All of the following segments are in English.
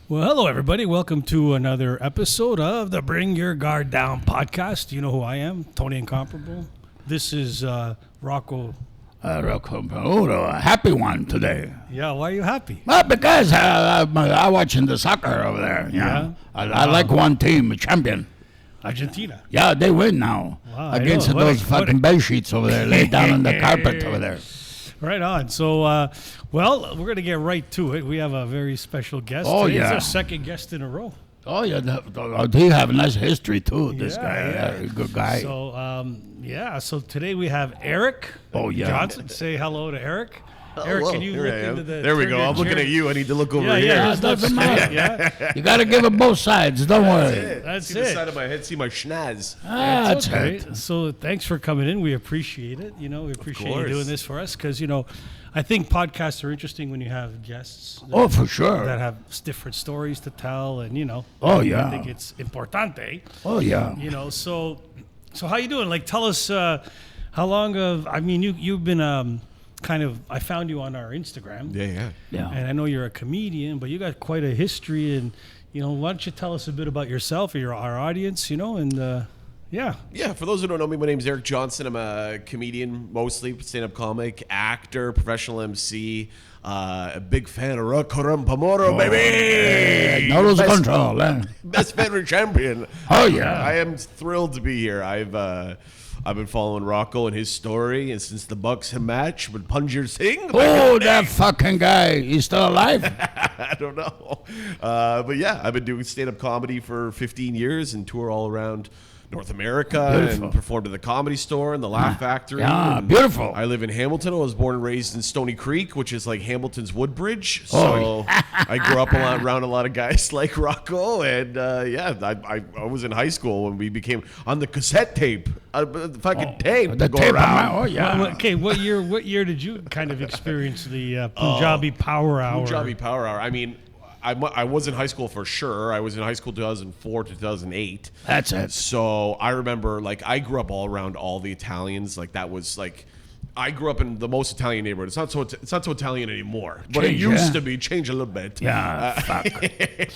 Well, hello, everybody. Welcome to another episode of the Bring Your Guard Down podcast. You know who I am, Tony Incomparable. This is Rocco. A happy one today. Yeah, why are you happy? Well, because I'm watching the soccer over there. Yeah? I like one team, a champion. Argentina. Yeah, they win now. Wow, against those fucking bed sheets over there, laid down on the carpet over there. Right on. So, well, we're going to get right to it. We have a very special guest. Oh, Today. yeah. It's our second guest in a row. Oh, yeah. They have a nice history, too, this Yeah, guy. yeah. Good guy. So today we have Eric Johnston. Say hello to Eric. Eric, hello. can you Here look I am. into the... There we turn go. your I'm looking chair? at you. I need to look over Yeah, here. yeah. It doesn't matter. Yeah, You got to give it both sides. Don't worry. that's See the it. side of my head. See my schnaz. That's okay. it. So thanks for coming in. We appreciate it. We appreciate you course. doing this for us because, I think podcasts are interesting when you have guests Oh, for sure. that have different stories to tell. And, Oh, yeah. I think it's importante. Oh, yeah. So how you doing? Like, tell us how long you've been I found you on our Instagram. Yeah. And I know you're a comedian, but you got quite a history. And, why don't you tell us a bit about yourself or our audience, Yeah. Yeah, for those who don't know me, my name's Eric Johnston. I'm a comedian, mostly stand-up comic, actor, professional MC, a big fan of Rocco and Tony, baby! No lose control. Best veteran champion. Oh, yeah. I am thrilled to be here. I've been following Rocco and his story, and since the Bucks have matched with Punjir Singh. Oh, that fucking guy. He's still alive? I don't know. But yeah, I've been doing stand-up comedy for 15 years and tour all around North America. Beautiful. And performed at the Comedy Store and the Laugh Factory. Yeah, And beautiful. I live in Hamilton. I was born and raised in Stoney Creek, which is like Hamilton's Woodbridge. Oh. So I grew up around a lot of guys like Rocco. And I was in high school when we became on the cassette tape. Fucking tape. The to go tape. around. Oh, yeah. Okay, what year did you kind of experience the Punjabi Power Hour? Punjabi Power Hour. I mean, I was in high school for sure. I was in high school 2004 to 2008. That's it. So I remember, I grew up all around all the Italians. That was I grew up in the most Italian neighborhood. It's not so Italian anymore, but it Change, used yeah. to be. Change a little bit. Yeah, fuck.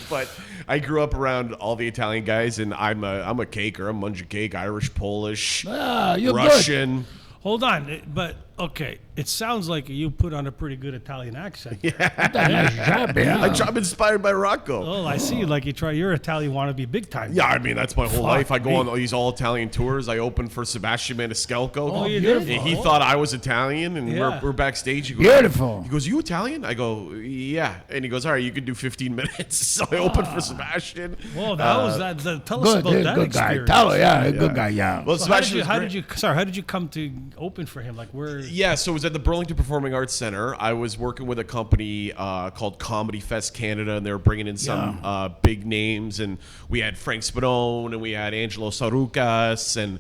But I grew up around all the Italian guys, and I'm a caker. I'm munja cake, Irish, Polish, You're Russian. Hold on, but okay, it sounds like you put on a pretty good Italian accent. good. Nice job, yeah. I'm inspired by Rocco. Oh, I see. Like you're Italian wannabe big time. Yeah, I mean, that's my whole Fuck life. I go me. on these all-Italian tours. I opened for Sebastian Maniscalco. Oh, you did? And he thought I was Italian, and Yeah. we're backstage. He goes, Beautiful. He goes, you Italian? I go, yeah. And he goes, all right, you can do 15 minutes. So I opened for Sebastian. Well, that was that. Tell us Good, about good, that good guy. experience. Tell her, yeah, good guy, yeah. Well, So Sebastian how was did great. you come to open for him? Like where? Yeah, so it was at the Burlington Performing Arts Center. I was working with a company called Comedy Fest Canada, and they were bringing in some big names. And we had Frank Spadone, and we had Angelo Sarucas, and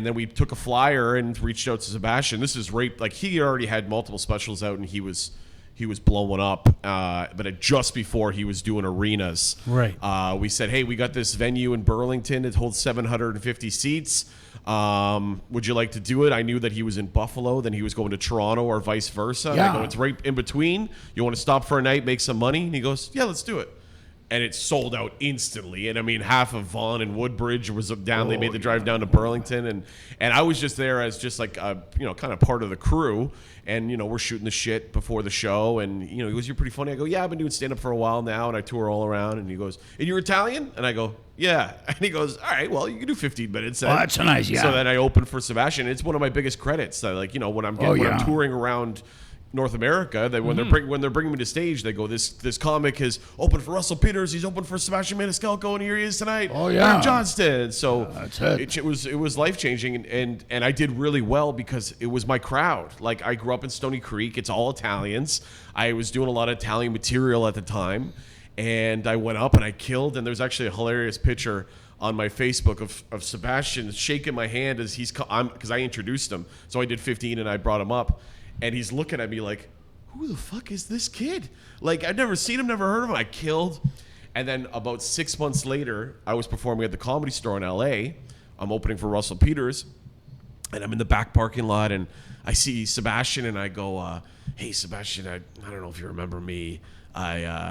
then we took a flyer and reached out to Sebastian. This is right, he already had multiple specials out, and he was blowing up, but just before he was doing arenas. Right. We said, hey, we got this venue in Burlington. It holds 750 seats. Would you like to do it? I knew that he was in Buffalo, then he was going to Toronto or vice versa. And I Yeah. go, it's right in between. You want to stop for a night, make some money? And he goes, yeah, let's do it. And it sold out instantly. And I mean, half of Vaughan and Woodbridge was down. They made the drive down to Burlington, and I was just there as just kind of part of the crew. And we're shooting the shit before the show. And he goes, "You're pretty funny." I go, "Yeah, I've been doing stand up for a while now, and I tour all around." And he goes, "And you're Italian?" And I go, "Yeah." And he goes, "All right, well, you can do 15 minutes." Oh, that's nice, yeah. So then I opened for Sebastian. It's one of my biggest credits. That, when I'm touring around North America, that when they're bringing me to stage, they go, this comic has opened for Russell Peters, he's opened for Sebastian Maniscalco, and here he is tonight. Oh, yeah. Eric Johnston. So That's it. it was life changing, and I did really well because it was my crowd. I grew up in Stoney Creek. It's all Italians. I was doing a lot of Italian material at the time, and I went up and I killed. And there's actually a hilarious picture on my Facebook of Sebastian shaking my hand as because I introduced him. So I did 15 and I brought him up. And he's looking at me like, who the fuck is this kid? I've never seen him, never heard of him. I killed. And then about 6 months later, I was performing at the Comedy Store in L.A. I'm opening for Russell Peters. And I'm in the back parking lot, and I see Sebastian, and I go, hey, Sebastian, I don't know if you remember me.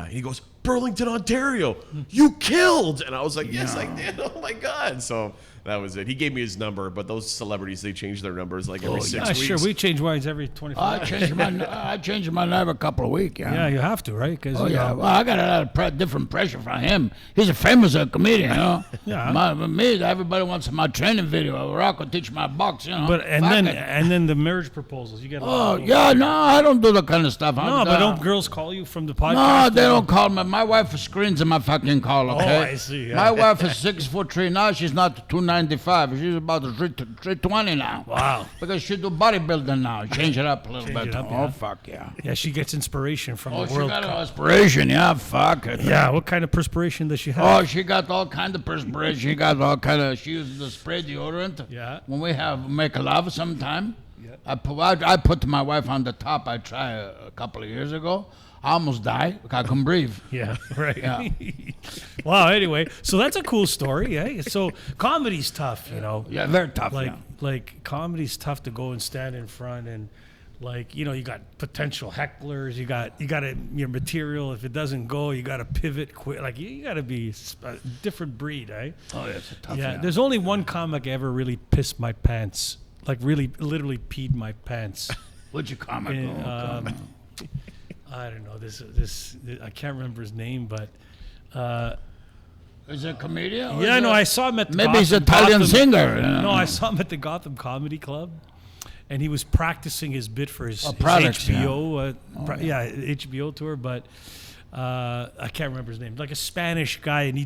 he goes, Burlington, Ontario, you killed. And I was like, yes, I did. Oh my God. So that was it. He gave me his number, but those celebrities, they change their numbers like every 6 weeks. Sure. We change wines every 24 hours. I changed my number a couple of weeks. Yeah, you have to, right? Cause, Well, I got a lot of different pressure from him. He's a famous comedian, you know. Me, everybody wants my training video. Rocco teach my box, you know. But and then the marriage proposals, you get. A lot of yeah, no, I don't do that kind of stuff. No, but don't girls call you from the podcast? No, they don't call me. My wife screens in my fucking call. Okay. Oh, I see. Yeah. My wife is 6'3" now. She's not 295. She's about 320 now. Wow. Because she do bodybuilding now. Change it up a little bit. Yeah. Fuck yeah. Yeah, she gets inspiration from the She World got Cup. inspiration. Yeah, fuck it. Yeah, what kind of perspiration does she have? Oh, she got all kind of perspiration. She got all kind of. She uses the spray deodorant. Yeah. When we make love sometime, Yeah. I put my wife on the top. I tried a couple of years ago. I almost died. I couldn't breathe. Yeah, right. Yeah. Wow. Anyway, so that's a cool story, eh? So comedy's tough, you know. Yeah, very tough. Like comedy's tough to go and stand in front and, like, you know, you got potential hecklers. You got your material. If it doesn't go, you got to pivot quick. Like you got to be a different breed, eh? Oh, yeah, it's a tough. Yeah. There's only one comic ever really pissed my pants. Like really, literally peed my pants. What'd you comment? And, I don't know this. I can't remember his name, but Is it a comedian? yeah, no, I saw him at the maybe he's an Gotham- Italian singer. No, I saw him at the Gotham Comedy Club, and he was practicing his bit for his products, HBO, HBO tour. But I can't remember his name. Like a Spanish guy, and he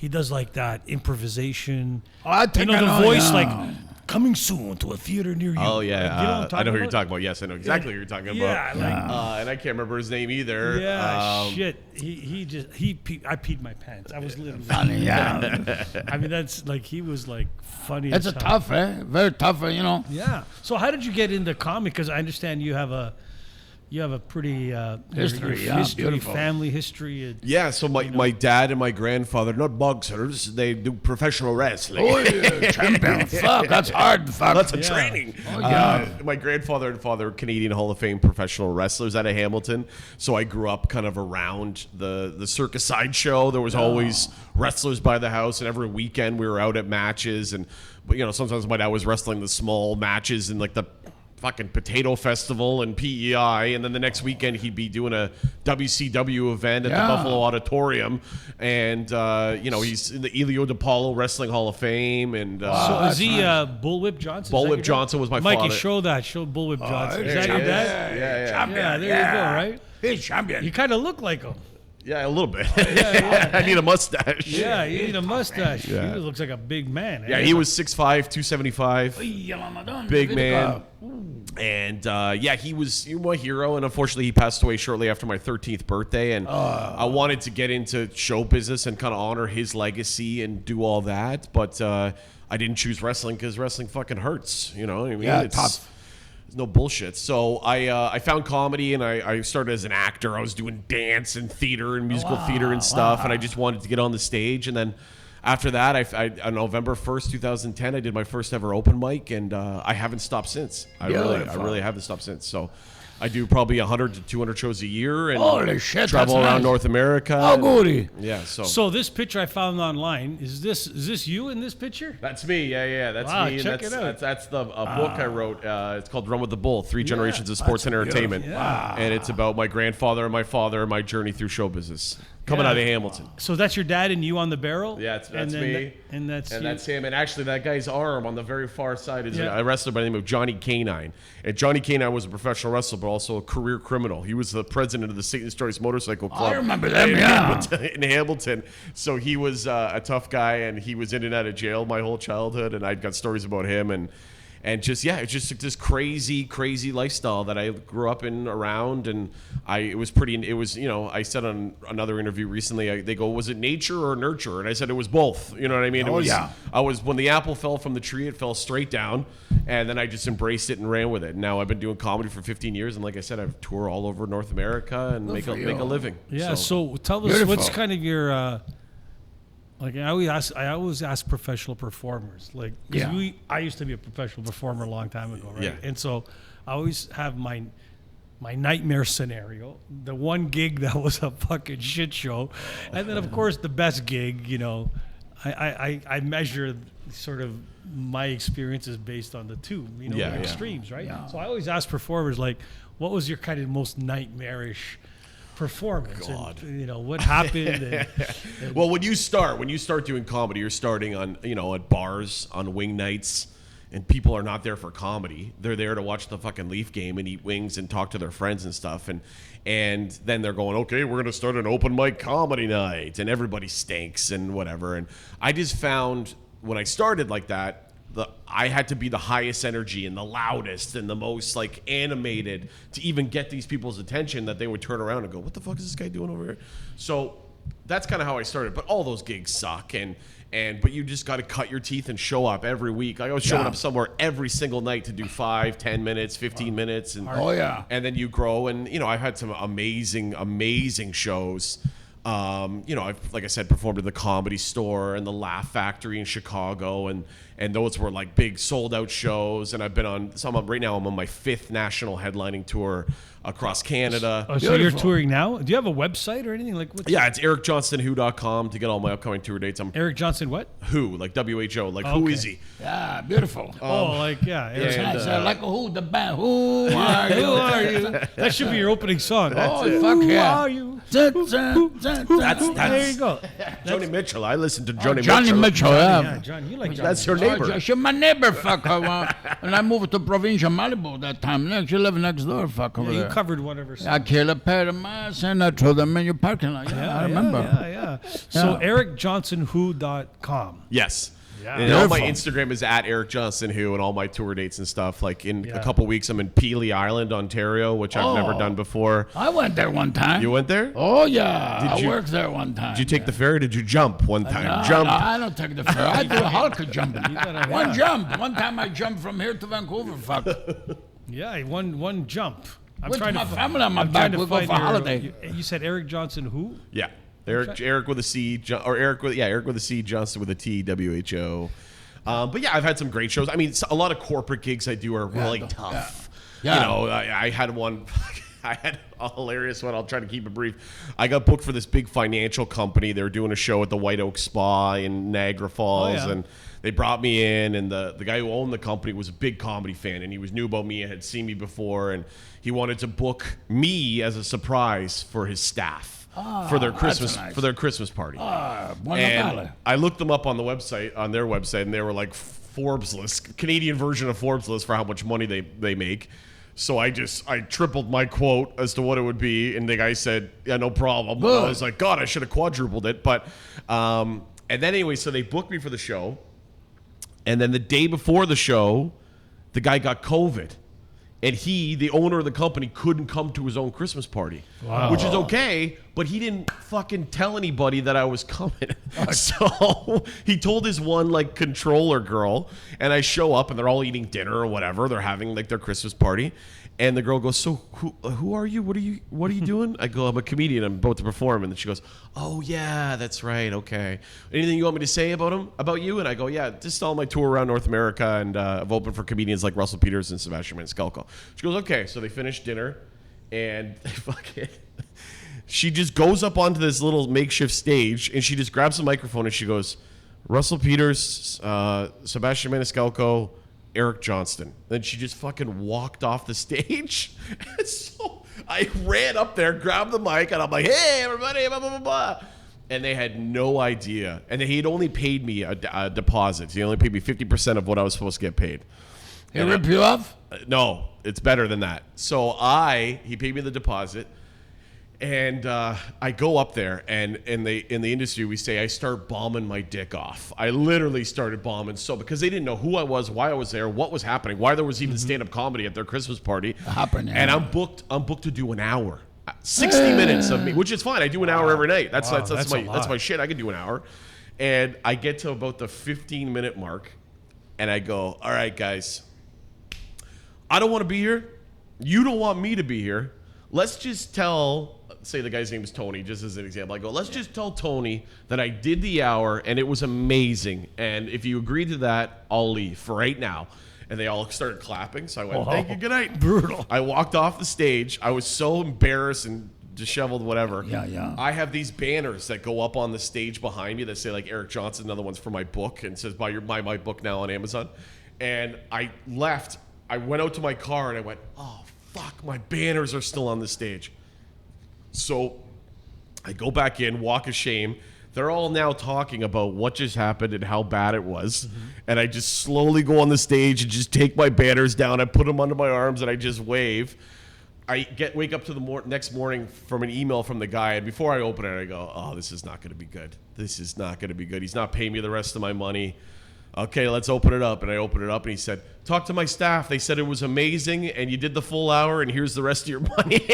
does like that improvisation. Oh, I think I know, voice yeah. like coming soon to a theater near you. Oh yeah, You know what I'm I know who talking you're about? talking about. Yes, I know exactly who you're talking about. Yeah, like and I can't remember his name either. yeah, shit. I peed my pants. I was literally Funny, yeah. I mean, that's like he was like funny. It's as a hell. tough, very tough, you know. Yeah. So how did you get into comic? Because I understand you have a pretty History, yeah, beautiful. family history. Yeah, so my dad and my grandfather, not boxers, they do professional wrestling. Oh, yeah, champion. Fuck, that's hard. Fuck. Lots of training. Oh, yeah. My grandfather and father are Canadian Hall of Fame professional wrestlers out of Hamilton. So I grew up kind of around the circus sideshow. There was always wrestlers by the house, and every weekend we were out at matches. But you know, sometimes my dad was wrestling the small matches in like the fucking Potato Festival and PEI, and then the next weekend he'd be doing a WCW event at the Buffalo Auditorium, and you know, he's in the Elio DiPaolo Wrestling Hall of Fame, and So is he Bullwhip Johnson? Bullwhip Johnson was my Mikey, father. show Bullwhip Johnson. Is yeah, that your dad? Yeah. Champion. Yeah, there you go, right? He's champion. You kind of look like him. Yeah, a little bit. I need a mustache. Yeah, you need a mustache. He looks like a big man. Yeah, he was 6'5", 275, big man. And he was my hero. And unfortunately, he passed away shortly after my 13th birthday. And I wanted to get into show business and kind of honor his legacy and do all that. But I didn't choose wrestling because wrestling fucking hurts. You know what I mean? Yeah, It's tough. no bullshit. So I found comedy, and I started as an actor. I was doing dance and theater and musical theater and stuff, and I just wanted to get on the stage. And then after that, on November 1st, 2010, I did my first ever open mic, and I haven't stopped since. I really haven't stopped since. So I do probably 100 to 200 shows a year, and Holy shit, travel that's around nice. North America. Oh, goody. Yeah, so So this picture I found online, is this you in this picture? that's me. Yeah, that's Wow, me. And check that's, it out. That's the book I wrote. It's called Run with the Bull: 3 Generations of Sports and Entertainment. Yeah. And it's about my grandfather and my father and my journey through show business. Coming out of Hamilton. So that's your dad and you on the barrel? Yeah, that's and then me. And that's you. That's him. And actually, that guy's arm on the very far side is Yeah. a wrestler by the name of Johnny Canine. And Johnny Canine was a professional wrestler, but also a career criminal. He was the president of the Satan Stories Motorcycle Club. I remember them, yeah. In Hamilton. So he was a tough guy, and he was in and out of jail my whole childhood, and I'd got stories about him. And just, it's just this crazy lifestyle that I grew up in around. And it was, you know, I said on another interview recently, they go, was it nature or nurture? And I said it was both. You know what I mean? When the apple fell from the tree, it fell straight down. And then I just embraced it and ran with it. Now I've been doing comedy for 15 years. And like I said, I've tour all over North America and make a living. Yeah, so tell us, Beautiful. what's kind of your like I always ask professional performers, like 'cause I used to be a professional performer a long time ago, right? Yeah. And so I always have my my nightmare scenario, the one gig that was a fucking shit show, and then of course the best gig. You know, I measure sort of my experiences based on the two, you know, extremes, right? Yeah. So I always ask performers, like, what was your kind of most nightmarish performance? God. And, you know, what happened? Well, when you start doing comedy, you're starting on, you know, at bars, on wing nights, and people are not there for comedy. They're there to watch the fucking Leaf game and eat wings and talk to their friends and stuff. And then they're going, okay, we're going to start an open mic comedy night, and everybody stinks and whatever. And I just found when I started like that, I had to be the highest energy and the loudest and the most like animated to even get these people's attention, that they would turn around and go, what the fuck is this guy doing over here? So that's kind of how I started. But all those gigs suck, but you just got to cut your teeth and show up every week. Like I was showing up somewhere every single night to do 5, 10 minutes, 15 minutes. And, and then you grow. And, you know, I've had some amazing shows. You know, I've, like I said, performed at the Comedy Store and the Laugh Factory in Chicago, and those were like big sold out shows. And I've been on right now I'm on my 5th national headlining tour across Canada. Oh, so you're touring now? Do you have a website or anything? Like, yeah, it's ericjohnstonwho.com to get all my upcoming tour dates. I'm Eric Johnston what? Who, like WHO, like who is he? Yeah, beautiful. Like Eric like who, the band, who are you? Who are you? That should be your opening song. Fuck yeah. Who are you? That's There you go. Joni Mitchell. I listen to Joni Johnny Mitchell, Yeah, John, you like John. That's your neighbor. She's my neighbor, fucker. And I moved to Provincia, Malibu that time. She lived next door, fuck over You there. covered one of her songs. I killed a pair of mice and I threw them in your parking lot. Yeah, I remember. Yeah. So ericjohnstonwho.com. Yes. Yeah. And all my Instagram is at Eric Johnston Who, and all my tour dates and stuff. Like in a couple weeks, I'm in Peely Island, Ontario, which I've never done before. I went there one time. You went there? Oh, yeah. I worked there one time. Did you take the ferry? Did you jump one time? No, I don't take the ferry. I do a halka jumping. One jump. One time I jumped from here to Vancouver, fuck. Yeah, one jump. I'm With trying my to family on my I'm back. trying to We go find for holiday. You said Eric Johnston who? Yeah. Eric with a C, or Eric with a C, Johnston with a T, WHO. But yeah, I've had some great shows. I mean, a lot of corporate gigs I do are really tough. Yeah. You know, I had one. I had a hilarious one. I'll try to keep it brief. I got booked for this big financial company. They were doing a show at the White Oak Spa in Niagara Falls, and they brought me in. And the guy who owned the company was a big comedy fan, and he knew about me and had seen me before, and he wanted to book me as a surprise for his staff. For their Christmas party. And I looked them up on their website, and they were like Forbes list, Canadian version of Forbes list for how much money they make. So I tripled my quote as to what it would be, and the guy said, "Yeah, no problem." I was like, "God, I should have quadrupled it." But and then anyway, so they booked me for the show, and then the day before the show, the guy got COVID. And the owner of the company, couldn't come to his own Christmas party, which is okay, but he didn't fucking tell anybody that I was coming. So he told his one like controller girl, and I show up and they're all eating dinner or whatever. They're having like their Christmas party. And the girl goes, "So who are you? What are you doing?" I go, "I'm a comedian. I'm about to perform." And then she goes, "Oh yeah, that's right. Okay. Anything you want me to say about you?" And I go, "Yeah, just all my tour around North America, and I've opened for comedians like Russell Peters and Sebastian Maniscalco." She goes, "Okay." So they finish dinner, and she just goes up onto this little makeshift stage, and she just grabs the microphone and she goes, "Russell Peters, Sebastian Maniscalco, Eric Johnston." Then she just fucking walked off the stage. And so I ran up there, grabbed the mic, and I'm like, "Hey, everybody, blah, blah, blah, blah." And they had no idea. And he had only paid me a deposit. He only paid me 50% of what I was supposed to get paid. He ripped you off? No, it's better than that. So he paid me the deposit. And I go up there, and in the industry, we say I start bombing my dick off. I literally started bombing, because they didn't know who I was, why I was there, what was happening, why there was even stand-up comedy at their Christmas party. And I'm booked to do an hour, 60 minutes of me, which is fine. I do an hour every night. That's my shit. I can do an hour. And I get to about the 15-minute mark, and I go, "All right, guys, I don't want to be here. You don't want me to be here. Let's just tell," say the guy's name is Tony, just as an example. I go, "Let's just tell Tony that I did the hour and it was amazing. And if you agree to that, I'll leave for right now." And they all started clapping. So I went, thank you, good night. Brutal. I walked off the stage. I was so embarrassed and disheveled, whatever. Yeah. I have these banners that go up on the stage behind me that say like Eric Johnston, another one's for my book, and says buy my book now on Amazon. And I left. I went out to my car and I went, oh fuck, my banners are still on the stage. So I go back in, walk of shame. They're all now talking about what just happened and how bad it was. Mm-hmm. And I just slowly go on the stage and just take my banners down. I put them under my arms and I just wave. I wake up to the next morning from an email from the guy, and before I open it, I go, oh, this is not going to be good. This is not going to be good. He's not paying me the rest of my money. Okay, let's open it up. And I opened it up, and he said, talk to my staff. They said it was amazing, and you did the full hour, and here's the rest of your money.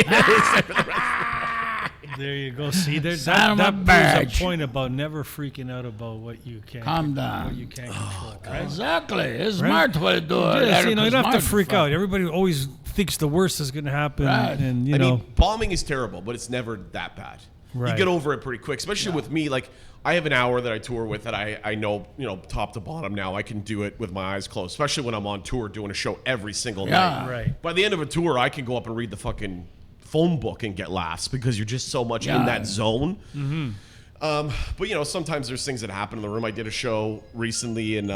There you go. See, that proves a point about never freaking out about what you can't. Calm down. What you can't control. Right? Exactly. It's smart what to do. Yes, you don't have to freak out. Everybody always thinks the worst is going to happen, and I mean, bombing is terrible, but it's never that bad. Right. You get over it pretty quick, especially with me. Like, I have an hour that I tour with that I know, top to bottom now. I can do it with my eyes closed, especially when I'm on tour doing a show every single night. Right. By the end of a tour, I can go up and read the fucking phone book and get laughs because you're just so much in that zone. Mm-hmm. But sometimes there's things that happen in the room. I did a show recently in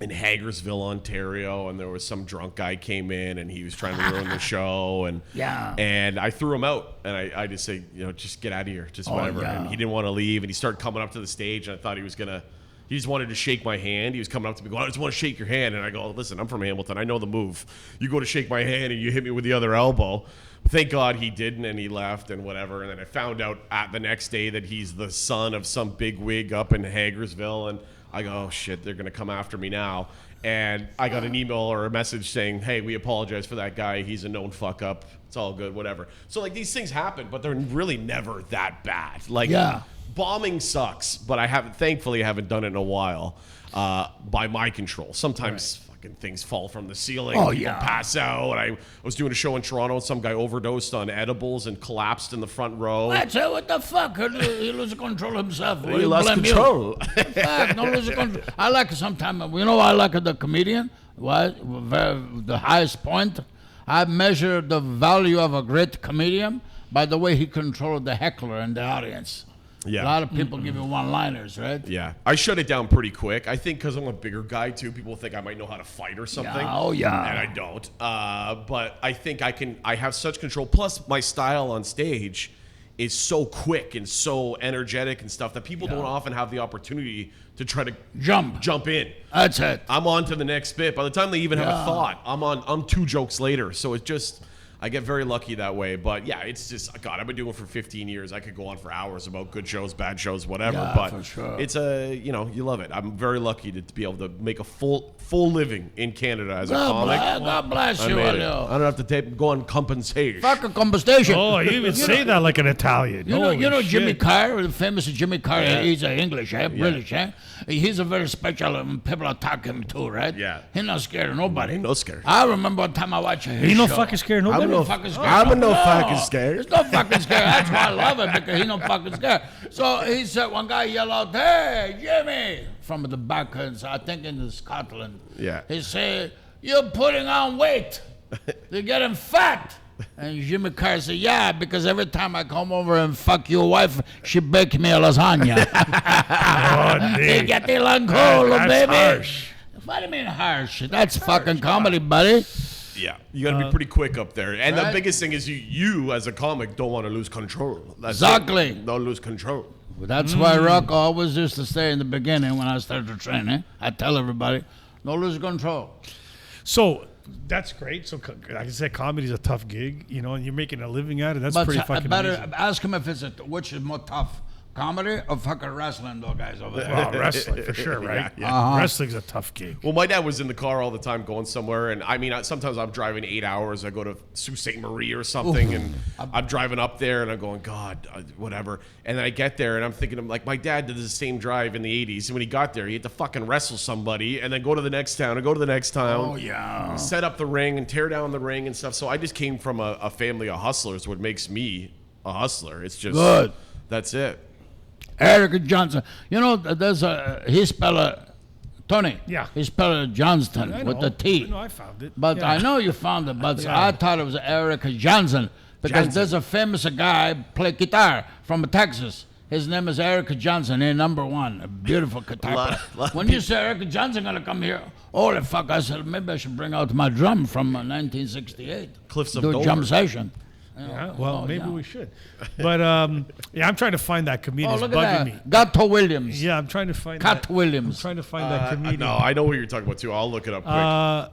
Hagersville, Ontario, and there was some drunk guy came in and he was trying to ruin the show, and I threw him out, and I just say, just get out of here, just whatever. And he didn't want to leave, and he started coming up to the stage, and I thought he just wanted to shake my hand. He was coming up to me going, I just want to shake your hand. And I go, listen, I'm from Hamilton. I know the move. You go to shake my hand and you hit me with the other elbow. Thank God he didn't, and he left and whatever. And then I found out the next day that he's the son of some big wig up in Hagersville. And I go, oh, shit, they're going to come after me now. And I got an email or a message saying, hey, we apologize for that guy. He's a known fuck up. It's all good, whatever. So, these things happen, but they're really never that bad. Bombing sucks, but thankfully I haven't done it in a while by my control. Sometimes fucking things fall from the ceiling. People pass out. And I was doing a show in Toronto and some guy overdosed on edibles and collapsed in the front row. What the fuck? He loses control himself. He lost control. Don't lose control. I like sometimes, I like the comedian. The highest point. I measure the value of a great comedian by the way he controlled the heckler and the audience. Yeah. A lot of people give you one-liners, right? Yeah. I shut it down pretty quick. I think because I'm a bigger guy, too, people think I might know how to fight or something. Yeah. And I don't. But I think I have such control. Plus, my style on stage is so quick and so energetic and stuff that people don't often have the opportunity to try to jump in. That's it. I'm on to the next bit. By the time they even have a thought, I'm 2 jokes later. So it's just... I get very lucky that way, but it's just, God, I've been doing it for 15 years. I could go on for hours about good shows, bad shows, whatever, but for sure. It's you love it. I'm very lucky to be able to make a full living in Canada as a comic. God bless you. I don't have to go on compensation. Fuck a compensation. Oh, you even say that like an Italian. You know Jimmy Carr, the famous Jimmy Carr, he's English, British, He's a very special, people attack him too, right? Yeah. He's not scared of nobody. He's not scared. I remember one time I watched his He no show. fucking scared of nobody. I'm no fucking scared. He's no fucking scared. That's why I love it, because he's no fucking scared. So he said, one guy yelled out, hey, Jimmy, from the back, I think in Scotland. Yeah. He said, you're putting on weight. You're getting fat. And Jimmy Carr said, yeah, because every time I come over and fuck your wife, she bake me a lasagna. They get the langolo, baby. Harsh. What do you mean harsh? That's fucking comedy, buddy. Yeah, you got to be pretty quick up there. And the biggest thing is you as a comic don't want to lose control. That's Exactly. Don't lose control. Well, that's why Rocco always used to say in the beginning when I started training, I tell everybody, don't lose control. So that's great. So like I said, comedy's a tough gig, and you're making a living at it. That's pretty fucking amazing. Ask him if which is more tough, comedy or fucking wrestling, though, guys over there. Well, wrestling for sure, right? Yeah. Wrestling's a tough gig. Well, my dad was in the car all the time going somewhere, and I mean, sometimes I'm driving 8 hours. I go to Sault Ste. Marie or something, and I'm driving up there, and I'm going, God, whatever. And then I get there, and I'm thinking, like, my dad did the same drive in the 80s, and when he got there, he had to fucking wrestle somebody, and then go to the next town, and go to the next town. Oh, yeah. Set up the ring, and tear down the ring and stuff. So I just came from a family of hustlers, what makes me a hustler. It's just, good. That's it. Eric Johnston. There's he spelled Tony. Yeah. He spelled it Johnston I with know. the T. No, I found it. But Yeah. I know you found it, but Yeah. I thought it was Eric Johnston because Johnson. there's a famous guy play guitar from Texas. His name is Eric Johnston. He's #1, a beautiful guitar player. lot of When you say Eric Johnson gonna come here, holy fuck! I said maybe I should bring out my drum from 1968. Cliffs of Do a Dover. jam session. Yeah, well, maybe yeah. we should. But yeah, I'm trying to find that comedian. Oh, It's look bugging at me. that. Gato Williams. Yeah, I'm trying to find Cat that. I'm Williams. trying to find that comedian. No, I know what you're talking about too. I'll look it up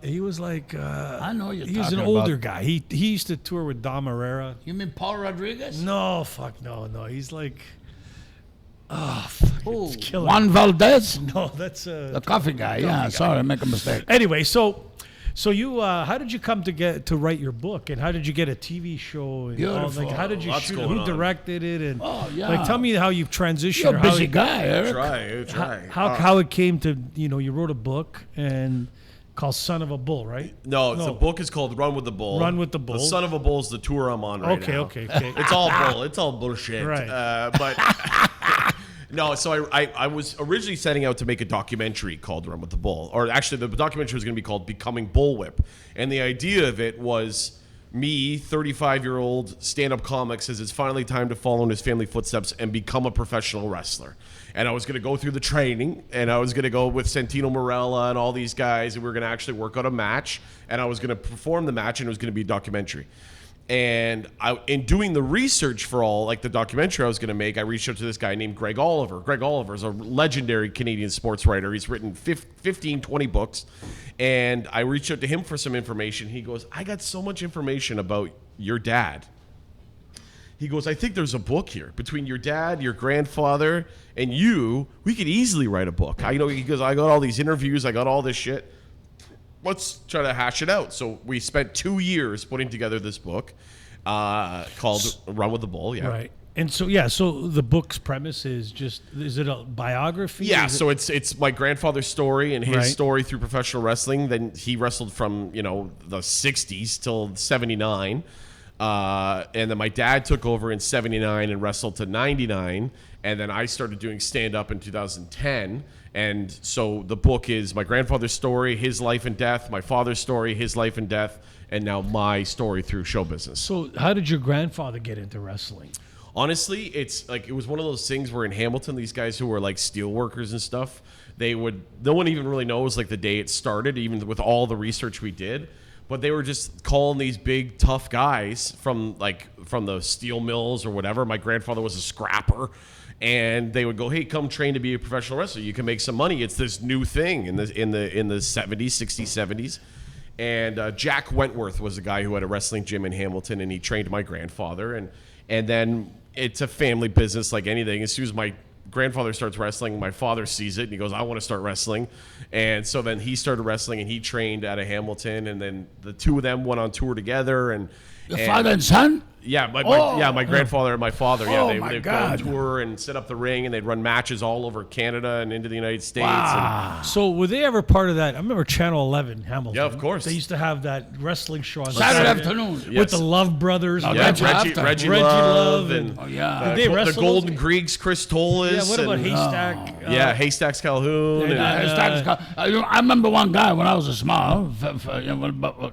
quick. He was like, I know you're he was an talking older about. guy. He used to tour with Dom Herrera. You mean Paul Rodriguez? No, fuck, no. He's like, oh, fuck, Who? it's killing Juan me. Valdez? No, that's The coffee guy. Yeah, sorry, I make a mistake. Anyway, so you, how did you come to write your book, and how did you get a TV show? And all, Beautiful. like, how did you Lots shoot it? going Who on. directed it? And Oh, yeah. like, tell me how you've transitioned. You're or a how busy it- guy, Eric. How it came to, you wrote a book and called Son of a Bull, right? No, the book is called Run with the Bull. Run with the Bull. The Son of a Bull is the tour I'm on right now. Okay. It's all bull. It's all bullshit. Right. But no, so I was originally setting out to make a documentary called Run with the Bull. Or actually, the documentary was going to be called Becoming Bullwhip. And the idea of it was me, 35-year-old stand-up comic, says it's finally time to follow in his family footsteps and become a professional wrestler. And I was going to go through the training, and I was going to go with Santino Marella and all these guys, and we were going to actually work out a match, and I was going to perform the match, and it was going to be a documentary. And in doing the research for all, like the documentary I was going to make, I reached out to this guy named Greg Oliver. Greg Oliver is a legendary Canadian sports writer. He's written 15, 20 books. And I reached out to him for some information. He goes, I got so much information about your dad. He goes, I think there's a book here. Between your dad, your grandfather, and you, we could easily write a book. He goes, I got all these interviews. I got all this shit. Let's try to hash it out. So we spent 2 years putting together this book called Run with the Bull. Yeah. Right. And so, so the book's premise is it a biography? Yeah, Is so it's my grandfather's story and his Right. story through professional wrestling. Then he wrestled from, the 60s till 79. And then my dad took over in 79 and wrestled to 99. And then I started doing stand-up in 2010. And so the book is my grandfather's story, his life and death, my father's story, his life and death, and now my story through show business. So how did your grandfather get into wrestling? Honestly, it's like it was one of those things where in Hamilton, these guys who were like steel workers and stuff, no one even really knows like the day it started, even with all the research we did. But they were just calling these big tough guys from the steel mills or whatever. My grandfather was a scrapper, and they would go, "Hey, come train to be a professional wrestler. You can make some money. It's this new thing in the 70s, 60s, 70s." And Jack Wentworth was the guy who had a wrestling gym in Hamilton, and he trained my grandfather. And then it's a family business like anything. As soon as my grandfather starts wrestling, my father sees it, and he goes, I want to start wrestling. And so then he started wrestling, and he trained out of Hamilton, and then the two of them went on tour together. And Father and son? Yeah, my grandfather and my father. Yeah, they'd go on tour and set up the ring, and they'd run matches all over Canada and into the United States. Wow. So were they ever part of that? I remember Channel 11, Hamilton. Yeah, of course. They used to have that wrestling show on Saturday afternoon. with Yes. the Love Brothers. Oh, Yeah, Reggie Reggie Love Love and- Oh, yeah. Did they the wrestle? Golden Greeks, Chris Tolis. Yeah, what about and- Haystack? Haystacks Calhoun. Yeah, and- I remember one guy when I was small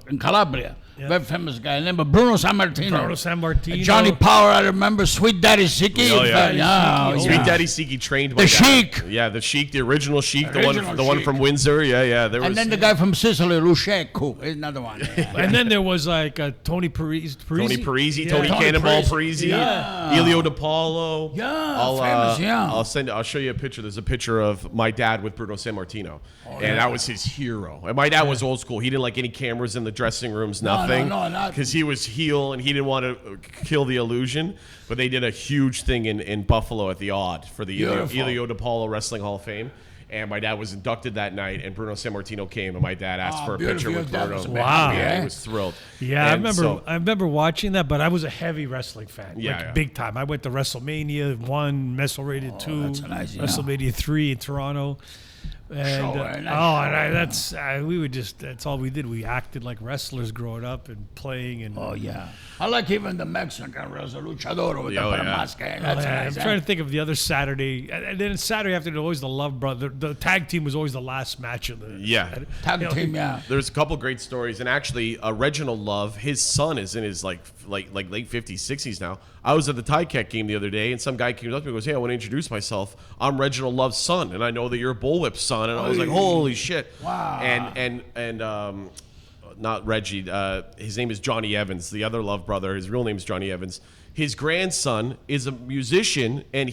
in Calabria. Yeah. Very famous guy named Bruno Sammartino. Bruno Sammartino. Johnny Power, I remember. Sweet Daddy Siki. Oh, yeah. Daddy Siki. Sweet Daddy Siki trained my The dad. Sheik. Yeah, the Sheik, the original Sheik, the Original one Sheik. from Windsor. Yeah. There was. And then the guy from Sicily, Lushescu, is another one. And then there was like Tony Parisi. Tony Parisi, Yeah. Tony Tony Cannonball Parisi. Parisi, Yeah. Elio DiPaolo. Yeah, famous, yeah. I'll show you a picture. There's a picture of my dad with Bruno Sammartino, and that was his hero. And my dad was old school. He didn't like any cameras in the dressing rooms, nothing, no, not- because he was heel and he didn't want to kill the illusion. But they did a huge thing in Buffalo at the Odd for the Beautiful. Elio DiPaolo Wrestling Hall of Fame. And my dad was inducted that night, and Bruno Sammartino came, and my dad asked for a picture beautiful. with Your dad Bruno. was a Wow. bad Yeah, guy. he was thrilled. Yeah, And I remember watching that, but I was a heavy wrestling fan. Yeah, like yeah. big time. I went to WrestleMania 1, WrestleMania 2, that's nice, yeah. WrestleMania 3 in Toronto. And, Sure, and that's we would just that's all we did. We acted like wrestlers growing up and playing and. Oh yeah, I like even the Mexican wrestler luchador with the máscara. That's I'm nice, trying to think of the other Saturday, and then Saturday after always the Love Brother. The tag team was always the last match of the Tag team, yeah. There's a couple great stories, and actually, Reginald Love, his son is in his like late 50s, 60s now. I was at the Cat game the other day, and some guy came up to me and goes, "Hey, I want to introduce myself. I'm Reginald Love's son, and I know that you're Bullwhip's son." And I was like, "Holy shit!" Wow. And not Reggie. His name is Johnny Evans, the other Love brother. His real name is Johnny Evans. His grandson is a musician, and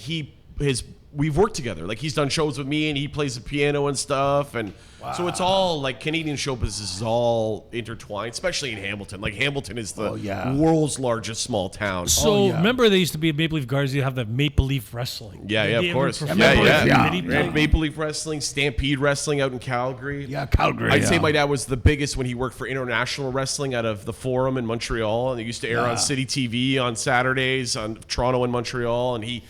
we've worked together. Like, he's done shows with me, and he plays the piano and stuff. And so it's all like Canadian show business is all intertwined, especially in Hamilton. Like, Hamilton is the world's largest small town. So remember, they used to be at Maple Leaf Gardens. You have the Maple Leaf Wrestling. Yeah, of course. Maple Leaf Wrestling, Stampede Wrestling out in Calgary. Yeah, Calgary. I'd say my dad was the biggest when he worked for International Wrestling out of the Forum in Montreal, and they used to air on City TV on Saturdays on Toronto and Montreal, and he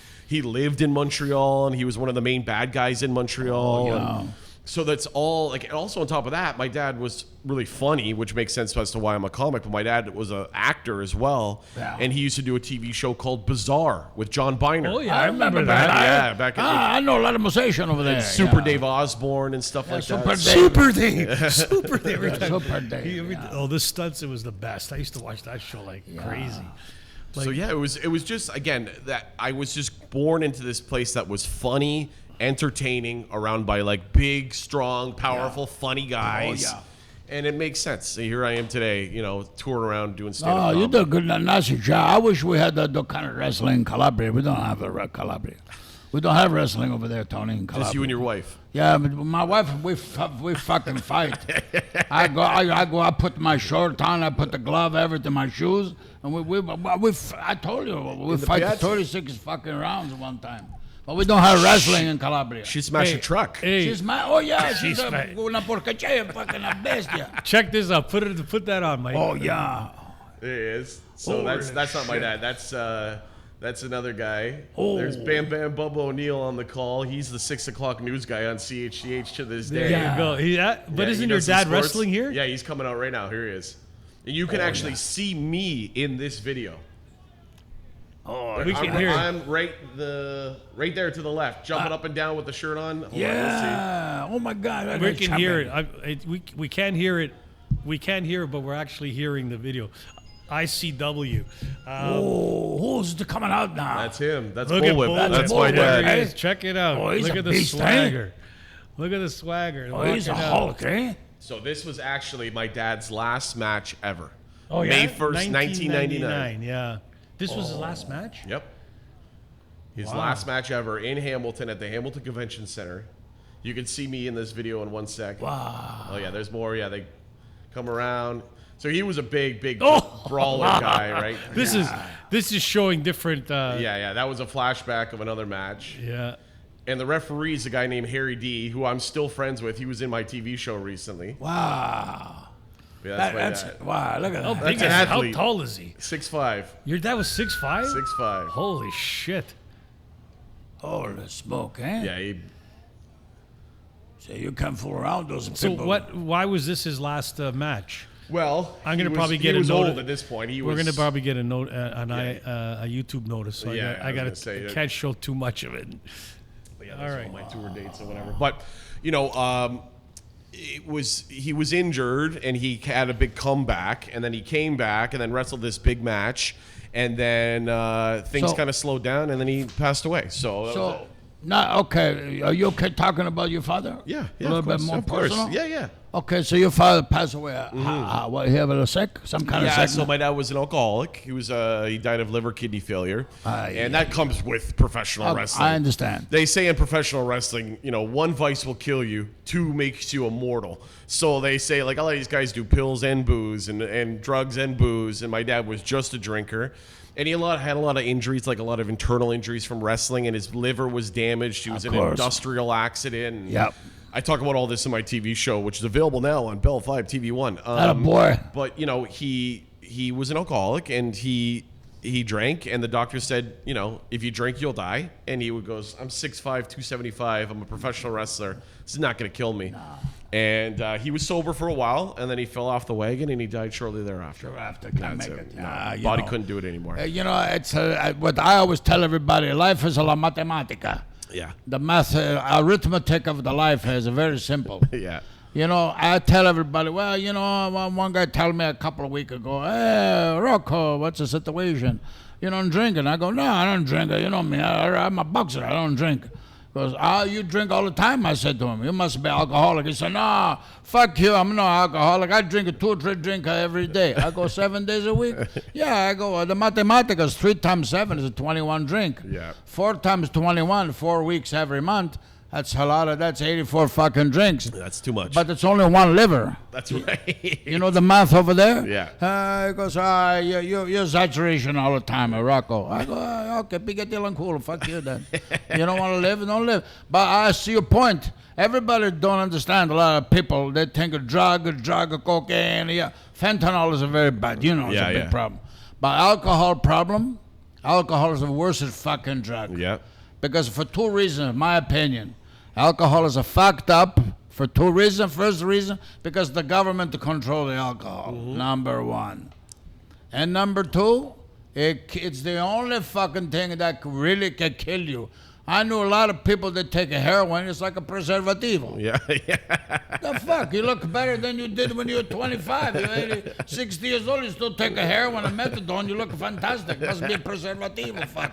lived in Montreal, and he was one of the main bad guys in Montreal. And so that's all. Like, and also on top of that, my dad was really funny, which makes sense as to why I'm a comic. But my dad was an actor as well, and he used to do a TV show called Bizarre with John Byner. Oh yeah, I remember that. Yeah, back in I know a lot of musicians over there. Super Dave Osborne and stuff like Super that. Dave. Super Dave. Super Dave. Super Dave. Oh, the stunts! It was the best. I used to watch that show like crazy. So yeah, it was just, again, that I was just born into this place that was funny, entertaining, around by like big, strong, powerful, funny guys. Oh, yeah. And it makes sense. So here I am today, touring around doing stand-up Oh, you comedy. did a good, nice job. I wish we had that kind of wrestling in Calabria. We don't have a Calabria. We don't have wrestling over there, Tony, in Calabria. Just you and your wife. Yeah, but my wife, we fucking fight. I go, I put my shirt on, I put the glove, everything, my shoes, and I told you, we fight 36 fucking rounds one time. But we don't have wrestling in Calabria. She smashed a truck. Hey, She's una porcaria, fucking a bestia. check this out. Put that on, Mike. Oh, yeah. It is. So that's not my dad. That's another guy. There's Bam Bam Bubba O'Neill on the call. He's the 6 o'clock news guy on CHCH to this day. There you go. But Yeah, isn't he your does some dad sports. wrestling here? Yeah, he's coming out right now. Here he is. And you can actually see me in this video. Oh, We can hear it. I'm right there to the left, jumping up and down with the shirt on. Hold on, yeah. Oh, my God. We can hear it. We can't hear it. We can't hear it, but we're actually hearing the video. ICW. Who's coming out now? That's him. That's Look at Bullwhip. Bullwhip. That's my There dad. he is. Check it out. Oh, he's Look a at the beast, eh? swagger. Look at the swagger. Oh, he's a Walking out. Hulk, eh? So this was actually my dad's last match ever. Oh, yeah? May 1st, 1999. Yeah. This was his last match? Yep. His Wow. last match ever in Hamilton at the Hamilton Convention Center. You can see me in this video in 1 sec. Wow. Oh, yeah, there's more. Yeah, they come around. So he was a big Oh. brawler guy, right? This is showing different. Yeah, that was a flashback of another match. Yeah. And the referee is a guy named Harry D, who I'm still friends with. He was in my TV show recently. Wow. Yeah, that's my dad. Wow, look at How that. big is an How athlete. tall is he? 6'5". Your dad was 6'5"? 6'5". Holy shit. Holy smoke, eh? Yeah, So you can't fool around those So people. why was this his last match? well, I'm gonna he probably was, get he a was note. old at this point. We're gonna probably get a note, a YouTube notice. So Yeah, I I was gotta. gonna say, I can't show too much of it. Yeah, All that's right. all my tour dates or whatever. But he was injured and he had a big comeback, and then he came back and then wrestled this big match, and then things So- kind of slowed down, and then he passed away. So, that was it. Okay. Are you okay talking about your father? Yeah, A little bit more of course. personal? Yeah. Okay, so your father passed away. What, he had a sick? Some kind of Yeah, sickness? so my dad was an alcoholic. He was he died of liver kidney failure, Aye, and that comes with professional wrestling. I understand. They say in professional wrestling, one vice will kill you, two makes you immortal. So they say, like, a lot of these guys do pills and booze and drugs and booze, and my dad was just a drinker. And he had a lot of injuries, like a lot of internal injuries from wrestling, and his liver was damaged. He was in an course. industrial accident. And Yep. I talk about all this in my TV show, which is available now on Bell 5 TV1. Atta boy. But he was an alcoholic, and he he drank, and the doctor said, you know, if you drink, you'll die. And he goes, I'm 6'5", 275. I'm a professional wrestler. This is not going to kill me. No. And he was sober for a while, and then he fell off the wagon, and he died shortly thereafter. Can't make it. Body couldn't do it anymore. You know, it's what I always tell everybody: life is la matematica. Yeah. The math, arithmetic of the life is very simple. Yeah. You know, I tell everybody, well, you know, one guy told me a couple of weeks ago, hey, Rocco, what's the situation? You don't drink? And I go, no, I don't drink. You know me, I'm a boxer, I don't drink. He goes, you drink all the time? I said to him, you must be alcoholic. He said, no, fuck you, I'm no alcoholic. I drink 2 or 3 drinks every day. I go, 7 days a week? Yeah, I go, the mathematics is 3 times 7 is 21 drink. Yeah. 4 times 21, 4 weeks every month. That's a lot of, that's 84 fucking drinks. That's too much. But it's only 1 liver. That's right. You know the math over there? Yeah. He goes, you're exaggeration all the time, Rocco. I go, okay, pick and cool. Fuck you then. You don't want to live, don't live. But I see your point. Everybody don't understand. A lot of people, they think of drug, cocaine. Yeah. Fentanyl is a very bad, you know, it's a big problem. But alcohol is the worst fucking drug. Yeah. Because for 2 reasons, in my opinion. Alcohol is a fucked up for 2 reasons. First reason, because the government control the alcohol, number 1. And number 2, it's the only fucking thing that really can kill you. I knew a lot of people that take a heroin, it's like a preservativo. Yeah. The fuck? You look better than you did when you were 25. You're 80, 60 years old, you still take a heroin and methadone, you look fantastic. Must be a preservativo, fuck.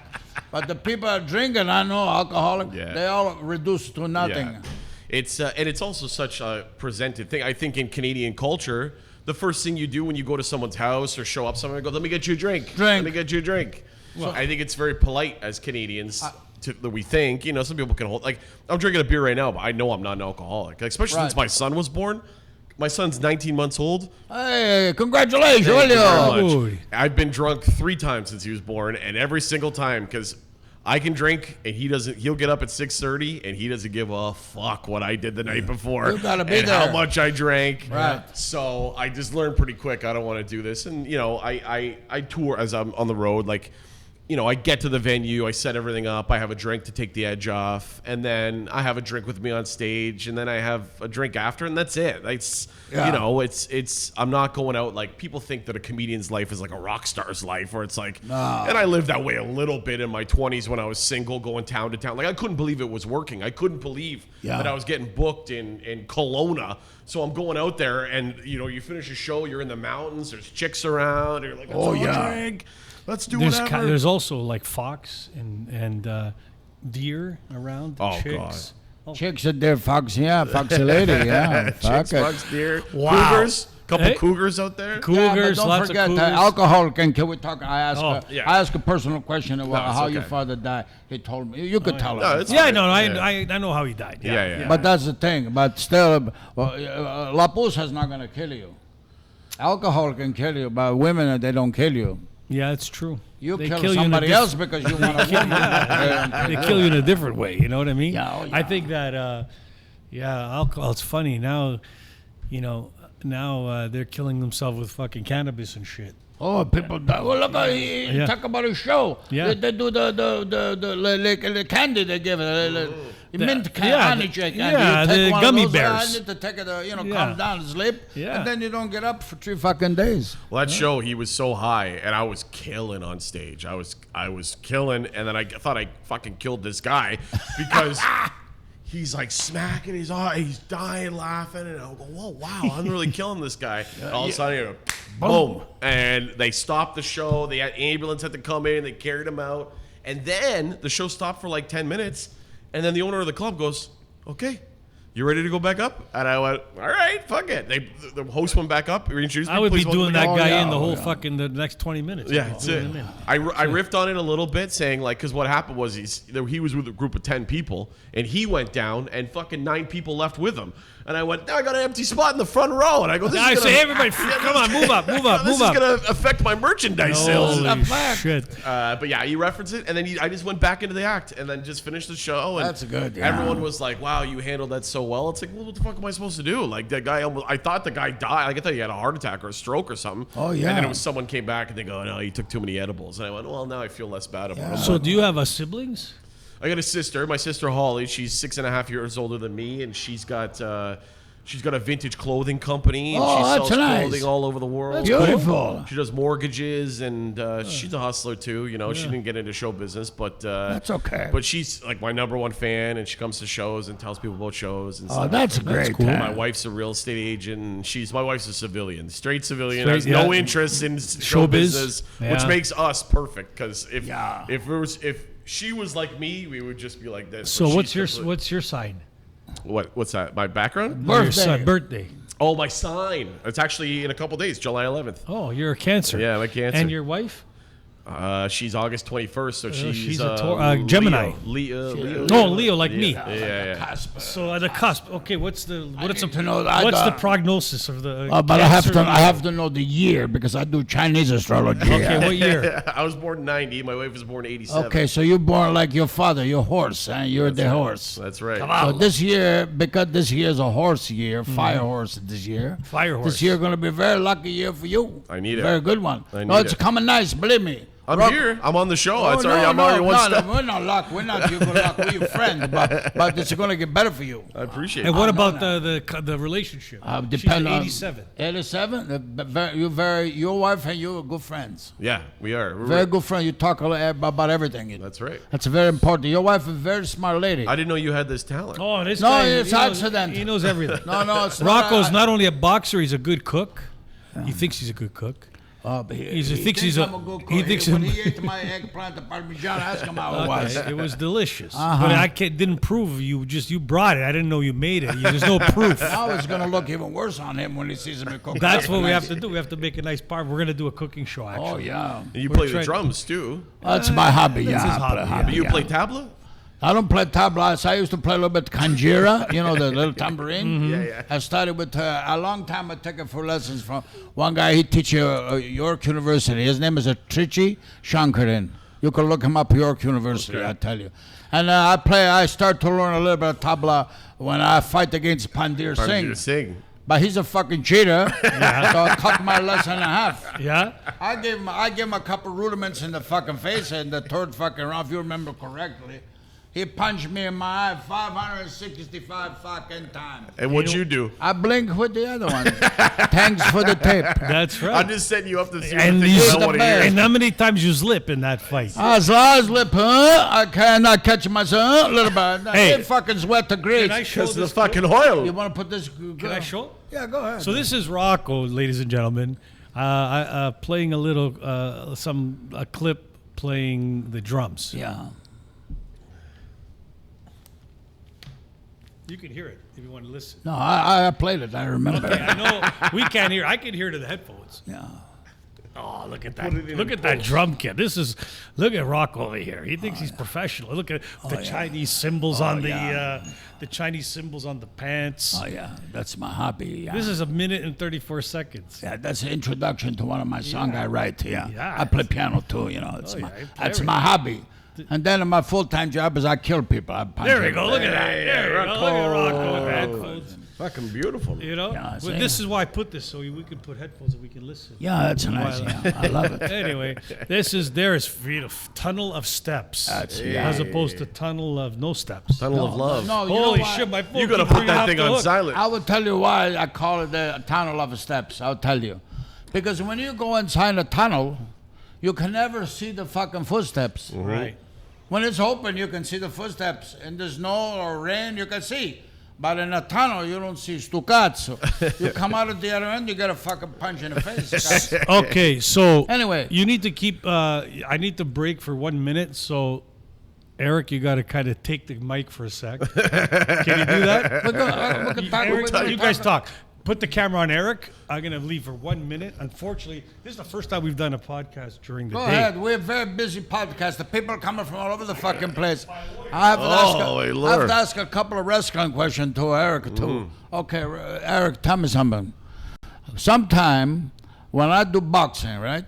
But the people that are drinking, I know, alcoholic, they all reduce to nothing. Yeah. It's and it's also such a presented thing. I think in Canadian culture, the first thing you do when you go to someone's house or show up somewhere, go, let me get you a drink. Let me get you a drink. Well, I think it's very polite as Canadians that we think, you know, some people can hold, like, I'm drinking a beer right now, but I know I'm not an alcoholic. Like, especially since my son was born. My son's 19 months old. Hey, congratulations, Julio. I've been drunk 3 times since he was born, and every single time, because I can drink, and he doesn't. He'll get up at 6:30, and he doesn't give a fuck what I did the night before. You gotta be and there. how much I drank. Right. So I just learned pretty quick. I don't want to do this, and you know, I tour as I'm on the road, like. You know, I get to the venue, I set everything up, I have a drink to take the edge off, and then I have a drink with me on stage, and then I have a drink after, and that's it. It's, you know, it's, I'm not going out, like, people think that a comedian's life is like a rock star's life, where it's like, and I lived that way a little bit in my 20s when I was single, going town to town. Like, I couldn't believe it was working. I couldn't believe that I was getting booked in Kelowna. So I'm going out there, and, you know, you finish a show, you're in the mountains, there's chicks around, and you're like, drink. Let's do whatever. There's also like fox and deer around. Oh, chicks. God. Chicks and deer, fox, foxy lady, Chicks, fox, deer, cougars. Couple cougars out there. Cougars, but don't lots forget, of cougars. alcohol can we talk? I asked a personal question about how okay. your father died. He told me. You could tell us. I know how he died. Yeah. But that's the thing. But still, La Pusa is not going to kill you. Alcohol can kill you, but women, they don't kill you. Yeah, it's true. They kill somebody else because you want to. They kill you in a different way. You know what I mean? Yeah. I think that, alcohol. It's funny now. You know, now they're killing themselves with fucking cannabis and shit. Oh, people die. Well, look, talk about a show. Yeah. They do the candy they give it. Mint candy. The gummy bears. I need to take it, calm down, sleep, and then you don't get up for 3 fucking days. Well, that show, he was so high, and I was killing on stage. I was killing, and then I thought I fucking killed this guy because he's like smacking his eye, he's dying laughing, and I'll go, whoa, wow, I'm really killing this guy. And all of a sudden, you know, boom, and they stopped the show. The ambulance had to come in, they carried him out, and then the show stopped for like 10 minutes. And then the owner of the club goes, okay, you ready to go back up? And I went, all right, fuck it. The host went back up. I would be doing that guy in the whole fucking the next 20 minutes. Yeah, that's it. I riffed on it a little bit, saying, like, because what happened was he was with a group of 10 people, and he went down, and fucking 9 people left with him. And I went, now I got an empty spot in the front row. And I go, everybody, come on, move up. This is going to affect my merchandise sales. Holy shit. But yeah, he referenced it, and then I just went back into the act, and then just finished the show. And that's good. Yeah. Everyone was like, wow, you handled that so well. It's like, well, what the fuck am I supposed to do? Like that guy, I thought the guy died. Like I thought he had a heart attack or a stroke or something. Oh, yeah. And then someone came back and they go, no, he took too many edibles. And I went, well, now I feel less bad about it. So do you have siblings? I got a sister, my sister Holly. She's 6.5 years older than me, and she's got a vintage clothing company. And Oh, she that's sells nice. clothing all over the world. Beautiful. She does mortgages, and she's a hustler too. You know, she didn't get into show business, but That's okay. But she's like my #1 fan, and she comes to shows and tells people about shows and Oh, stuff. that's great. cool. man. My wife's a real estate agent. And my wife's a civilian, straight civilian. Straight, has no yeah. interest in show Showbiz. business, which Yeah. makes us perfect. Because if Yeah. if she was like me, we would just be like this. So But what's she's what's your sign? what's that? My background? Birthday. Birthday. Oh, my sign. It's actually in a couple days, July 11th. Oh, you're a Cancer. Yeah, I'm a Cancer. And your wife? She's August 21st, so she's a Gemini. Leo. Oh, Leo, like me. Yeah. So at the cusp. Okay, what's the the prognosis of the? but I Cancer? have to know the year because I do Chinese astrology. Okay, what year? I was born in 90. My wife was born in 87. Okay, so you're born like your father, your horse, and you're the horse. That's right. So this year, because this year is a horse year, fire horse this year. Fire horse. This year going to be a very lucky year for you. I need it. Very good one. I No, need it's it. coming nice, believe me. I'm here. I'm on the show. Oh, I'm already one step. we're not luck. We're not your good luck. We're your friend, but it's going to get better for you. I appreciate And it. what no, about the relationship? Depend She's on 87. 87. Your wife and you are good friends. Yeah, we are. We're Very good friend. You talk about everything. That's right. That's very important. Your wife is a very smart lady. I didn't know you had this talent. Oh, this No, guy. it's he knows- accident. He knows everything. No, it's Rocco's not only a boxer; he's a good cook. He thinks he's a good cook. But he thinks he's a- I'm good he cook. thinks when him- he ate my eggplant, the parmesan, ask him how it was. Okay, it was delicious, but I didn't prove you brought it. I didn't know you made it. There's no proof. Now it's gonna look even worse on him when he sees me cook. That's what we have to do. We have to make a nice part. We're gonna do a cooking show. Actually. Oh yeah, And you We're play the trying- drums too. that's my hobby. That's Yeah, his I play hobby, You yeah. play tabla? I don't play tablas. I used to play a little bit kanjira, you know, the little tambourine. Yeah. I started with a long time. I took it for lessons from one guy. He teaches York University. His name is Trichi Shankaran. You can look him up, York University. Okay. I tell you. And I start to learn a little bit of tabla when I fight against Pandir Singh. Sing. But he's a fucking cheater, so I cut my lesson in half. Yeah. I gave him a couple rudiments in the fucking face, and the third fucking round, if you remember correctly, he punched me in my eye 565 fucking times. And what'd you do? I blinked with the other one. Thanks for the tip. That's right. I'm just setting you up to see And what you- you the don't want to best. hear. And how many times you slip in that fight? As long as lip, I cannot catch myself a little bit. Hey. It fucking sweat the grease. Can I show Because of the this? fucking You oil. want to put this? Can I show? Yeah, go ahead. So this is Rocco, ladies and gentlemen, playing a little a clip playing the drums. Yeah. You can hear it if you want to listen. No, I played it. I remember. I know we can't hear. I can hear it in the headphones. Yeah. Oh, look at that! Look at that drum kit. Look at Rocco over here. He thinks he's professional. Look at the Chinese symbols on the Chinese symbols on the pants. Oh yeah, that's my hobby. Yeah. This is 1 minute and 34 seconds. Yeah, that's an introduction to one of my songs I write. Yeah. Yeah. I play piano too. You know, it's Oh, my yeah, you play that's everything. my hobby. And then my full-time job is I kill people. I punch There we people. go. Look at that. There we go. Look at Rocco with the headphones. Fucking beautiful. You know, Yeah, but this is why I put this so we can put headphones and we can listen. Yeah, that's nice. Yeah, I love it. Anyway, there is tunnel of steps as opposed to tunnel of no steps. Tunnel of love. No, you Holy know what? shit, my phone You gotta keeps put ringing that off thing the on hook. silent. I will tell you why I call it the tunnel of steps. I'll tell you. Because when you go inside a tunnel, you can never see the fucking footsteps. Right. When it's open, you can see the footsteps. In the snow or rain, you can see. But in a tunnel, you don't see stuccazzo. You come out at the other end, you get a fucking punch in the face. Okay, so Anyway. you need to keep. I need to break for 1 minute. So, Eric, you got to kind of take the mic for a sec. Can you do that? Eric, you guys talk. Put the camera on Eric. I'm gonna leave for 1 minute. Unfortunately, this is the first time we've done a podcast during the Go day. ahead. We're a very busy podcast. The people are coming from all over the fucking place. I have to ask a couple of wrestling questions to Eric, too. Okay, Eric, tell me something. Sometime when I do boxing, right,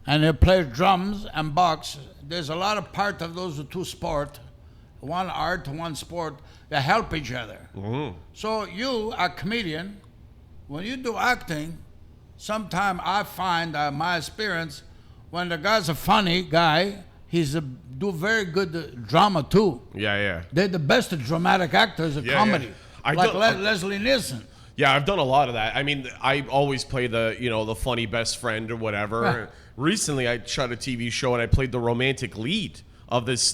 and I play drums and box, there's a lot of part of those two sports one art, one sport, they help each other. So you, a comedian, when you do acting, sometimes I find my experience, when the guy's a funny guy, do very good drama too. Yeah. They're the best dramatic actors of comedy. Leslie Nielsen. Yeah, I've done a lot of that. I mean, I always play the funny best friend or whatever. Yeah. Recently, I shot a TV show and I played the romantic lead of this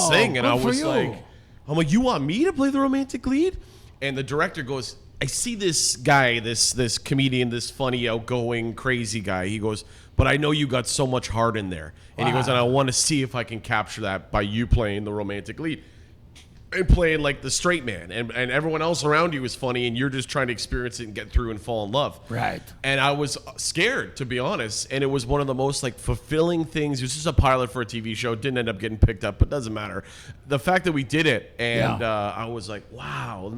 thing, and I was I'm like, you want me to play the romantic lead? And the director goes, I see this guy, this comedian, this funny, outgoing, crazy guy. He goes, but I know you got so much heart in there. And he goes, and I want to see if I can capture that by you playing the romantic lead. And playing like the straight man, and everyone else around you is funny, and you're just trying to experience it and get through and fall in love. Right. And I was scared, to be honest, and it was one of the most like fulfilling things. It was just a pilot for a TV show. It didn't end up getting picked up, but doesn't matter. The fact that we did it, and I was like, wow,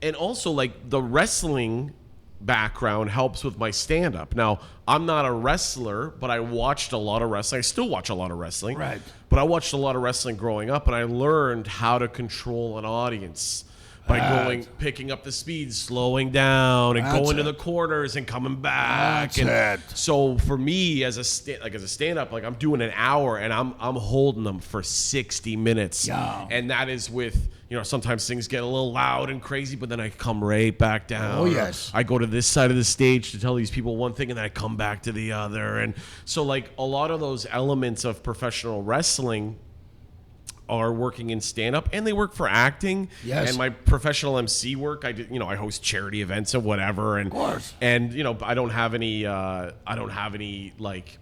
and also like the wrestling background helps with my stand-up. Now, I'm not a wrestler, but I watched a lot of wrestling. I still watch a lot of wrestling. Right. But I watched a lot of wrestling growing up, and I learned how to control an audience by picking up the speed, slowing down, and going to the corners and coming back. So for me, as a stand-up, like I'm doing an hour, and I'm holding them for 60 minutes. Yeah. And that is with, sometimes things get a little loud and crazy, but then I come right back down. Oh, yes. I go to this side of the stage to tell these people one thing, and then I come back to the other. And so like a lot of those elements of professional wrestling are working in stand-up, and they work for acting. Yes. And my professional MC work, I host charity events and whatever. And, of course. And I don't have any like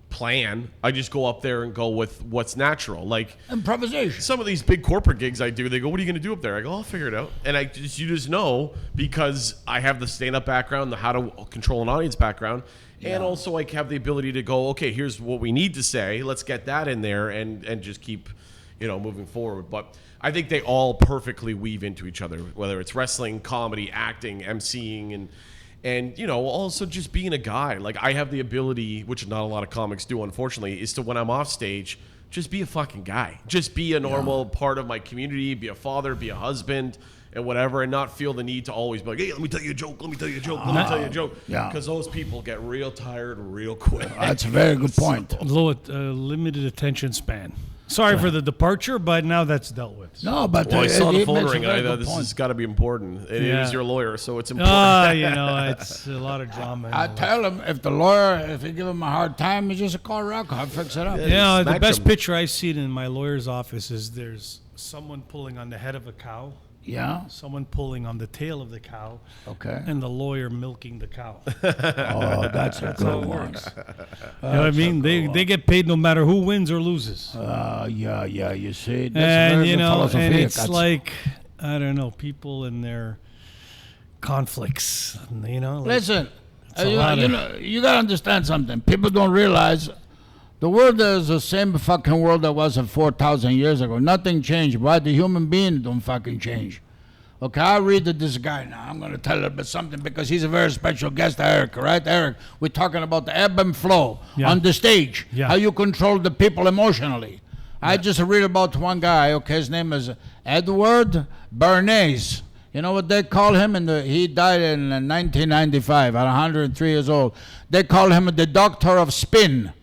plan. I just go up there and go with what's natural. Like improvisation. Some of these big corporate gigs I do, they go, "What are you going to do up there?" I go, "I'll figure it out." And you just know, because I have the stand-up background, the how to control an audience background. Yeah. And also I have the ability to go, okay, here's what we need to say. Let's get that in there and just keep, moving forward. But I think they all perfectly weave into each other, whether it's wrestling, comedy, acting, emceeing, and also just being a guy. Like I have the ability, which not a lot of comics do, unfortunately, is to, when I'm off stage, just be a fucking guy. Just be a normal part of my community, be a father, be a husband, and whatever, and not feel the need to always be like, hey, let me tell you a joke, let me tell you a joke, let me tell you a joke. Yeah. Because those people get real tired real quick. That's a very good point. Limited attention span. Sorry for the departure, but now that's dealt with. No, but I saw the phone makes a ring, and I very thought good this point. has got to be important. It is your lawyer, so it's important. It's a lot of drama. I tell him, if you give him a hard time, you just call Rocco. I'll fix it up. The best picture I've seen in my lawyer's office is there's someone pulling on the head of a cow. Yeah. Someone pulling on the tail of the cow. Okay. And the lawyer milking the cow. Oh, that's a good one. You know what I mean? They get paid no matter who wins or loses. Yeah, you see. That's And, very good philosophy. and it's like, I don't know, people in their conflicts, Listen, you got to understand something. People don't realize the world is the same fucking world that was 4,000 years ago. Nothing changed. Why? The human being don't fucking change. Okay, I'll read to this guy now. I'm going to tell him about something because he's a very special guest, Eric, right? Eric, we're talking about the ebb and flow on the stage, how you control the people emotionally. I just read about one guy, okay, his name is Edward Bernays. You know what they call him? He died in 1995 at 103 years old. They call him the doctor of spin.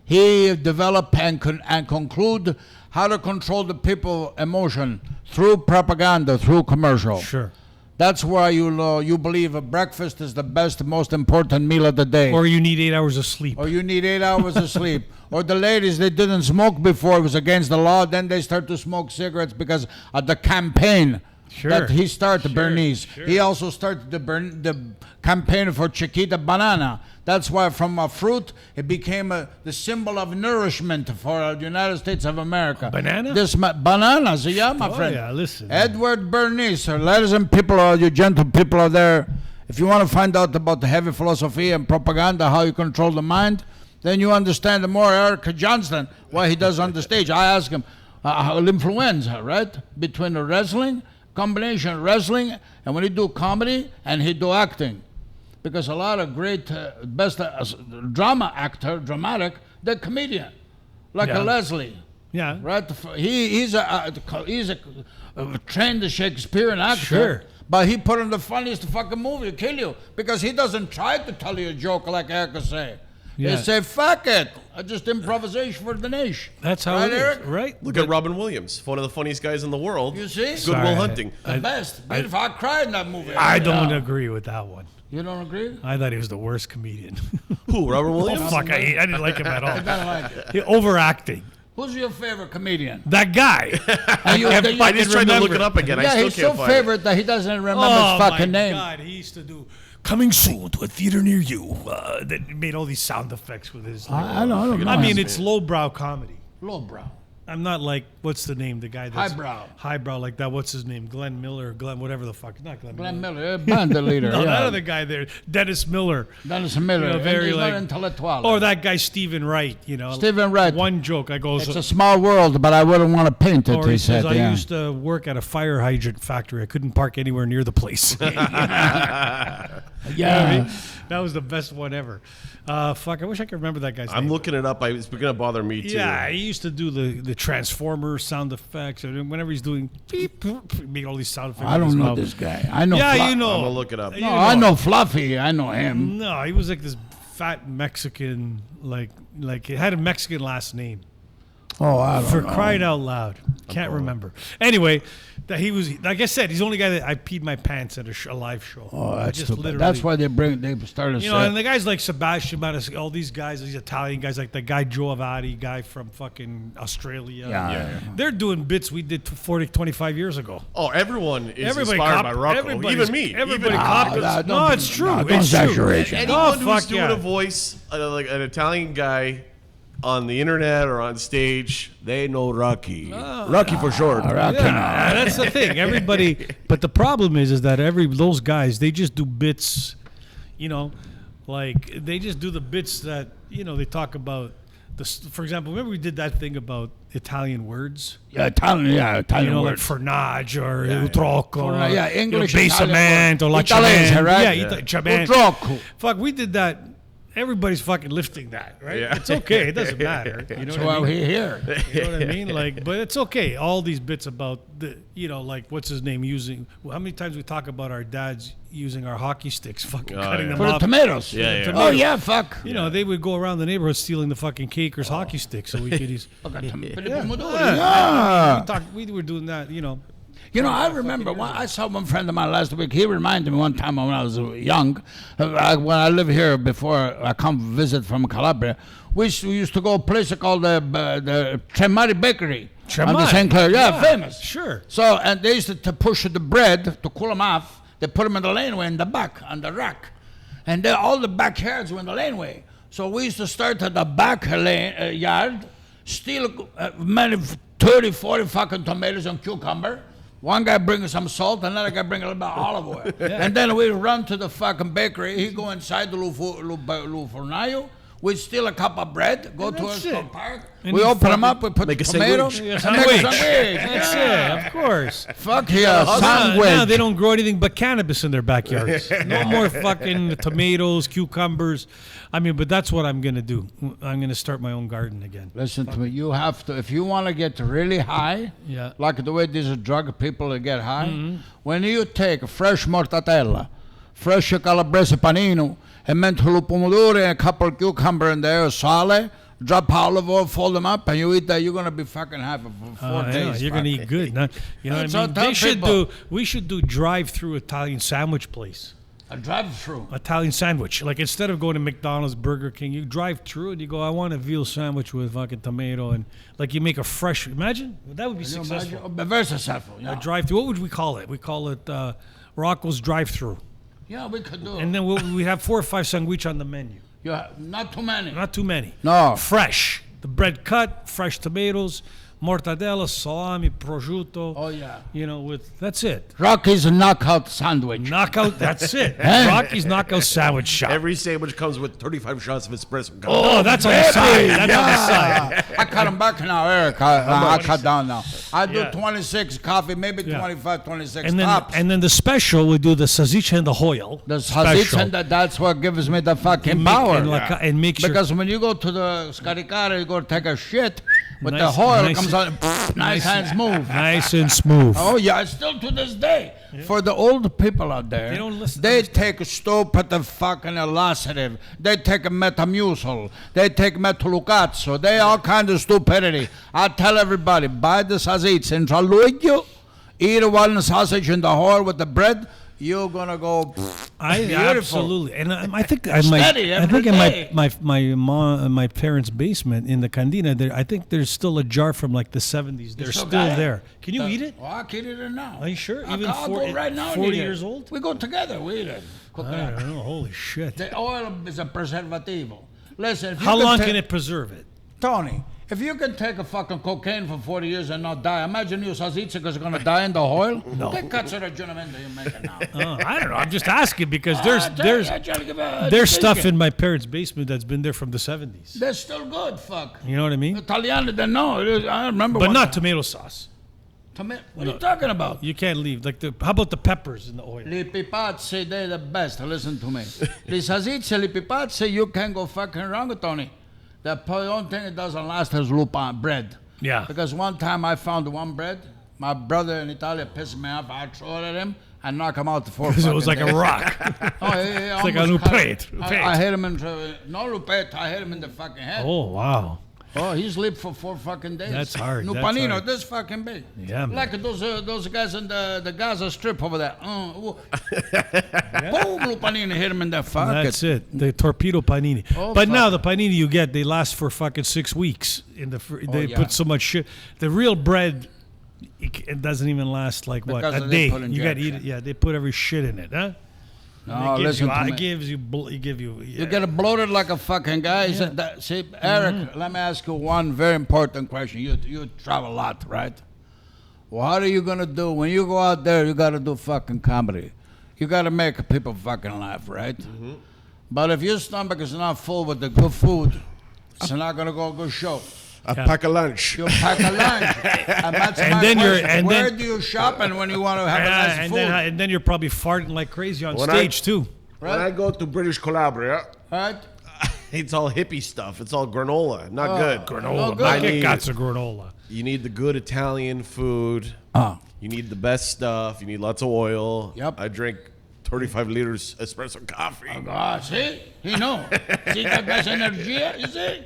He developed and conclude how to control the people emotion through propaganda, through commercial. Sure. That's why you believe a breakfast is the best, most important meal of the day. Or you need 8 hours of sleep. Or you need 8 hours of sleep. Or the ladies, they didn't smoke before. It was against the law. Then they start to smoke cigarettes because of the campaign that he started, Bernice. Sure. He also started the campaign for Chiquita Banana. That's why from a fruit, it became the symbol of nourishment for the United States of America. Banana? Bananas, yeah, my friend. Yeah, listen. Edward Bernays, ladies and people, you gentle people out there, if you want to find out about the heavy philosophy and propaganda, how you control the mind, then you understand the more Eric Johnston, what he does on the stage. I ask him, influenza, right? Between the wrestling, combination of wrestling, and when he do comedy, and he do acting. Because a lot of great, best dramatic, they're comedian. Like a Leslie. Yeah. Right? He's a trained Shakespearean actor. Sure. But he put in the funniest fucking movie to kill you because he doesn't try to tell you a joke like Eric say. Yeah. They say, fuck it. Just improvisation for the nation. That's how Right, it is, Eric? right? Look at Robin Williams, one of the funniest guys in the world. You see? Good Sorry, Will Hunting. The best. Beautiful. I cried in that movie. I don't Yeah. agree with that one. You don't agree? I thought he was the worst comedian. Who, Robin Oh, Williams? fuck, I didn't like him at I all. don't like it. He, overacting. Who's your favorite comedian? That guy. I I just tried to look it up again. I Yeah, still he's can't so find it. favorite that he doesn't remember Oh, his fucking my name. God, he used to do coming soon to a theater near you. That made all these sound effects with his. I don't know. I mean, it's lowbrow comedy. Lowbrow. I'm not like, what's the name? The guy that's Highbrow. highbrow like that. What's his name? Glenn Miller, Glenn, whatever the fuck. Not Glenn, Glenn Miller. Miller, band leader. No, yeah. that other guy there, Dennis Miller. Dennis Miller. You know, and very he's like, not intellectual. or that guy Stephen Wright. You know, Stephen Wright. One joke, I goes. It's a small world, but I wouldn't want to paint it, Or he he says, said. I Yeah. used to work at a fire hydrant factory. I couldn't park anywhere near the place. Yeah. That was the best one ever. Fuck, I wish I could remember that guy's I'm name. looking it up. It's going to bother me, too. Yeah, he used to do the Transformer sound effects. And whenever he's doing beep, boop, make all these sound effects. I with his don't know mouth. this guy. I know. Yeah, Fluff. you know. I'm going to look it up. You No, I know. know Fluffy. I know him. No, he was like this fat Mexican, like it had a Mexican last name. Oh, I don't For know. crying out loud. Can't remember. Anyway, that he was, like I said, he's the only guy that I peed my pants at a live show. Oh, I that's just too bad. literally. That's why they started. You know, and the guys like Sebastian Manis, all these guys, these Italian guys, like the guy Joe Avati, guy from fucking Australia. Yeah. They're doing bits we did 25 years ago. Oh, everyone is Everybody inspired cop- by Rocco. everybody's- Even me. everybody Even copies. don't No, be- it's true. no, don't It's true. exaggerate. Anyone Oh, who's fuck doing yeah. a voice, like an Italian guy on the internet or on stage, they know Rocky. Rocky for short. Yeah, that's the thing. Everybody, but the problem is that those guys, they just do bits, you know, like they just do the bits that they talk about. For example, remember we did that thing about Italian words, Italian like words. fornage or utroco, Yeah, English, basement or Italian, lacciamento, right? yeah, Yeah. cemento. Utroco. Fuck, we did that. Everybody's fucking lifting that, right? Yeah. It's okay. It doesn't matter. You know That's what why I mean? we're here. You know what I mean? Like, but it's okay. All these bits about the, like what's his name using? How many times we talk about our dads using our hockey sticks, fucking cutting them For the off? tomatoes. Yeah, yeah. Oh yeah, fuck. You know, they would go around the neighborhood stealing the fucking caker's hockey sticks so we could use. We were doing that. You know, I remember I saw one friend of mine last week. He reminded me one time when I was young, when I lived here before I come visit from Calabria. We used to go a place called the Tremari Bakery on the Tremari? St. Clair. Yeah, famous. Sure. So, and they used to push the bread to cool them off. They put them in the laneway in the back on the rack, and all the backyards were in the laneway. So we used to start at the back yard, steal many 30, 40 fucking tomatoes and cucumber. One guy brings some salt, another guy brings a little bit of olive oil. And then we run to the fucking bakery. He go inside the Lufornayo. We steal a cup of bread, go to a park. And We you open them up, we put make the a tomato, sandwich. and make a sandwich. That's it, of course. Fuck yeah, sandwich. Now they don't grow anything but cannabis in their backyards. No more fucking tomatoes, cucumbers. I mean, but that's what I'm going to do. I'm going to start my own garden again. Listen to me. You have to, if you want to get really high, Yeah. like the way these drug people get high, when you take a fresh mortadella, fresh calabrese panino, and mentolo pomodoro, and a couple of cucumber in there, sale, drop olive oil, fold them up, and you eat that, you're going to be fucking happy for 4 days. You're going to eat good. Not, you know That's what I mean? what I They tell should people. we should do drive-through Italian sandwich place. A drive-through. Italian sandwich. Like instead of going to McDonald's, Burger King, you drive through and you go, I want a veal sandwich with fucking tomato, and like you make a fresh. Imagine that would be successful. Very successful. Yeah. A drive-through. What would we call it? We call it Rocco's drive-through, Yeah, we could do it. and then we have 4 or 5 sandwich on the menu. Yeah, not too many. Not too many. No. Fresh. The bread cut, fresh tomatoes, mortadella, salami, prosciutto. Oh, yeah. You know, that's it. Rocky's knockout sandwich. Knockout. That's it. Rocky's knockout sandwich shop. Every sandwich comes with 35 shots of espresso. Oh, that's on the side. That's on the side. I cut them back now, Eric. I cut down now. I do Yeah. 26 coffee, maybe Yeah. 25, 26 And then, tops. and then the special, we do the salsiccia and the hoyle. The special. salsiccia, that's what gives me the fucking Make- power. and, like, and make sure. Because when you go to the Scaricare, you go take a shit, with the Nice- oil nice- comes out, nice and smooth. Nice and smooth. Oh yeah, still to this day. For the old people out there, They don't listen- they take stupid fucking laxative. They take Metamucil. They take Metlucazzo. They all kind of stupidity. I tell everybody, buy the sausage in Traluglio, eat one sausage in the oil with the bread. You're gonna go. Beautiful. Absolutely, and I think I Steady I every think in day. my parents' basement in the cantina, I think there's still a jar from like the 70s. They're still still got it? there. Can you eat it? Oh, I can eat it now. Are you sure? I'll Even go 40 right now and 40 eat it. years old? We go together. We eat it. Cook it I up. don't know. Holy shit! The oil is a preservativo. Listen, if you How long take- can it preserve it? Tony, if you can take a fucking cocaine for 40 years and not die, imagine you salsiccia is going to die in the oil? No. Che cazzo ragionamento you making now? I don't know. I'm just asking because I there's try to give a there's stuff decision. in my parents' basement that's been there from the 70s. They're still good, fuck. You know what I mean? Italiano, they know. I remember But one not time. tomato sauce. What are you talking about? You can't leave. How about the peppers in the oil? Li pipazzi, they're the best. Listen to me. Li salsiccia, li pipazzi, you can't go fucking wrong with Tony. The only thing that doesn't last is lupin bread. Yeah. Because one time I found one bread, my brother in Italy pissed me off. I threw it at him and knocked him out for Because it was like fucking a days. rock. Oh, yeah, It's like a lupet. I hit him in no lupet. I hit him in the fucking head. Oh wow. Oh, he slept for 4 fucking days. That's hard, that's Lupanino, hard. this fucking big. Yeah, man. Like those guys in the Gaza Strip over there. Boom, Lupanino hit him in the fucking. That's it. The torpedo panini. Oh, but now fuck. the panini you get, they last for fucking 6 weeks. They yeah. put so much shit. The real bread, it doesn't even last like what Because a they day. put You got to eat it. injection. Yeah, they put every shit in it, huh? No, it gives listen you, to it me. gives you, it give you. You Yeah. get bloated like a fucking guy. See, Eric, let me ask you one very important question. You travel a lot, right? What are you gonna do when you go out there? You gotta do fucking comedy. You gotta make people fucking laugh, right? But if your stomach is not full with the good food, it's not gonna go a good show. A pack of lunch. You pack a lunch, and that's And my then you're- question. and Where then- do you shop and when you want to have a Yeah, nice and food? then you're probably farting like crazy on When stage too. When I go to British Calabria, Right? it's all hippie stuff. It's all granola. Not good. Granola. good. I Che need cazzo granola. You need the good Italian food. You need the best stuff. You need lots of oil. Yep. I drink 35 liters espresso coffee. Ah, see? He know. See that guy's energy, you see?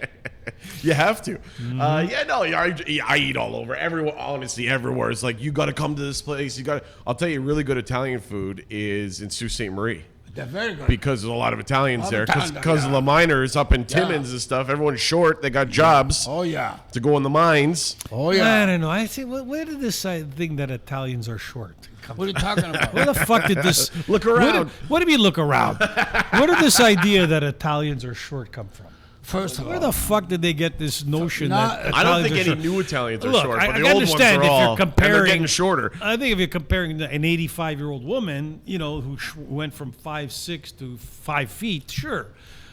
You have to. Yeah, no, I eat all over. Everywhere, honestly, everywhere. It's like, you got to come to this place. I'll tell you, really good Italian food is in Sault Ste. Marie. They're very good. Because there's a lot of Italians All there. the time, Because of yeah. the miners up in Timmins and stuff. Everyone's short. They got jobs Oh, yeah. to go in the mines. Oh, I yeah. don't know. I think where did this thing that Italians are short come What are from? you talking about? Where the fuck did this Look What around. do you mean look around? Where did this idea that Italians are short come from? First of Where all, the fuck did they get this notion No, that Italians I don't think are any short? new Italians are Look, short, I but the can old ones understand are if all, you're and they're comparing. getting shorter. I think if you're comparing an 85-year-old woman, who went from 5'6" to 5 feet, sure.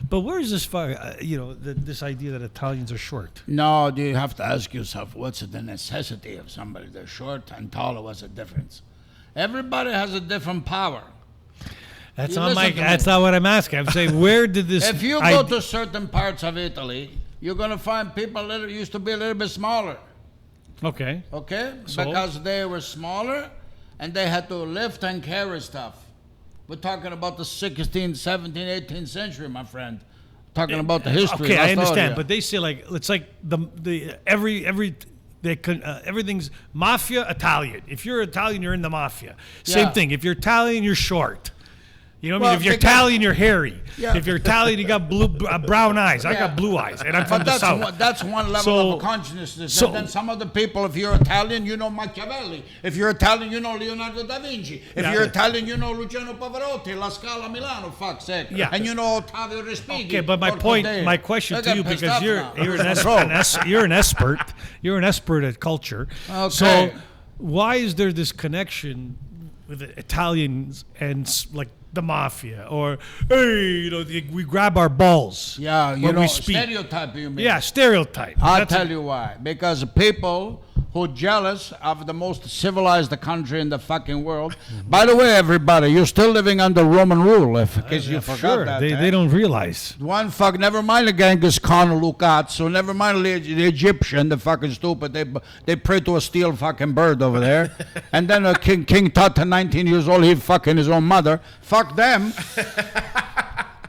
But where is this, this idea that Italians are short? no, you have to ask yourself, what's the necessity of somebody? They're short and taller. What's the difference? Everybody has a different power. That's You not listen to That's me. not what I'm asking. I'm saying where did this? If you go to certain parts of Italy, you're going to find people that used to be a little bit smaller. Okay. Okay? So? Because they were smaller and they had to lift and carry stuff. We're talking about the 16th, 17th, 18th century, my friend. Talking about the history. Okay, I nostalgia. understand, but they say like it's like everything's mafia Italian. If you're Italian, you're in the mafia. Same Yeah. thing. If you're Italian, you're short. You know what I mean? If you're Italian, you're hairy. Yeah. If you're Italian, you got brown eyes. I Yeah. got blue eyes, and I'm from But the south. that's one level So- of consciousness. so- And then some other people, if you're Italian, you know Machiavelli. If you're Italian, you know Leonardo da Vinci. If Yeah. you're Italian, you know Luciano Pavarotti, La Scala Milano, fuck's sake. Yeah. And you know Ottavio Respighi. Okay, but my question I to got you, pissed because off you're now. you're you're an expert at culture. Okay. So why is there this connection with the Italians and like the mafia, or hey, we grab our balls? Yeah, you when know, we speak. stereotype you mean. Yeah, stereotype. I'll That's tell you why. Because people who jealous of the most civilized country in the fucking world. By the way, everybody, you're still living under Roman rule, in case you forgot sure, that. they don't realize. Never mind the Genghis Khan Lucazzo, never mind the Egyptian, the fucking stupid. They pray to a steel fucking bird over there. And then King Tut, 19 years old, he fucking his own mother. Fuck them.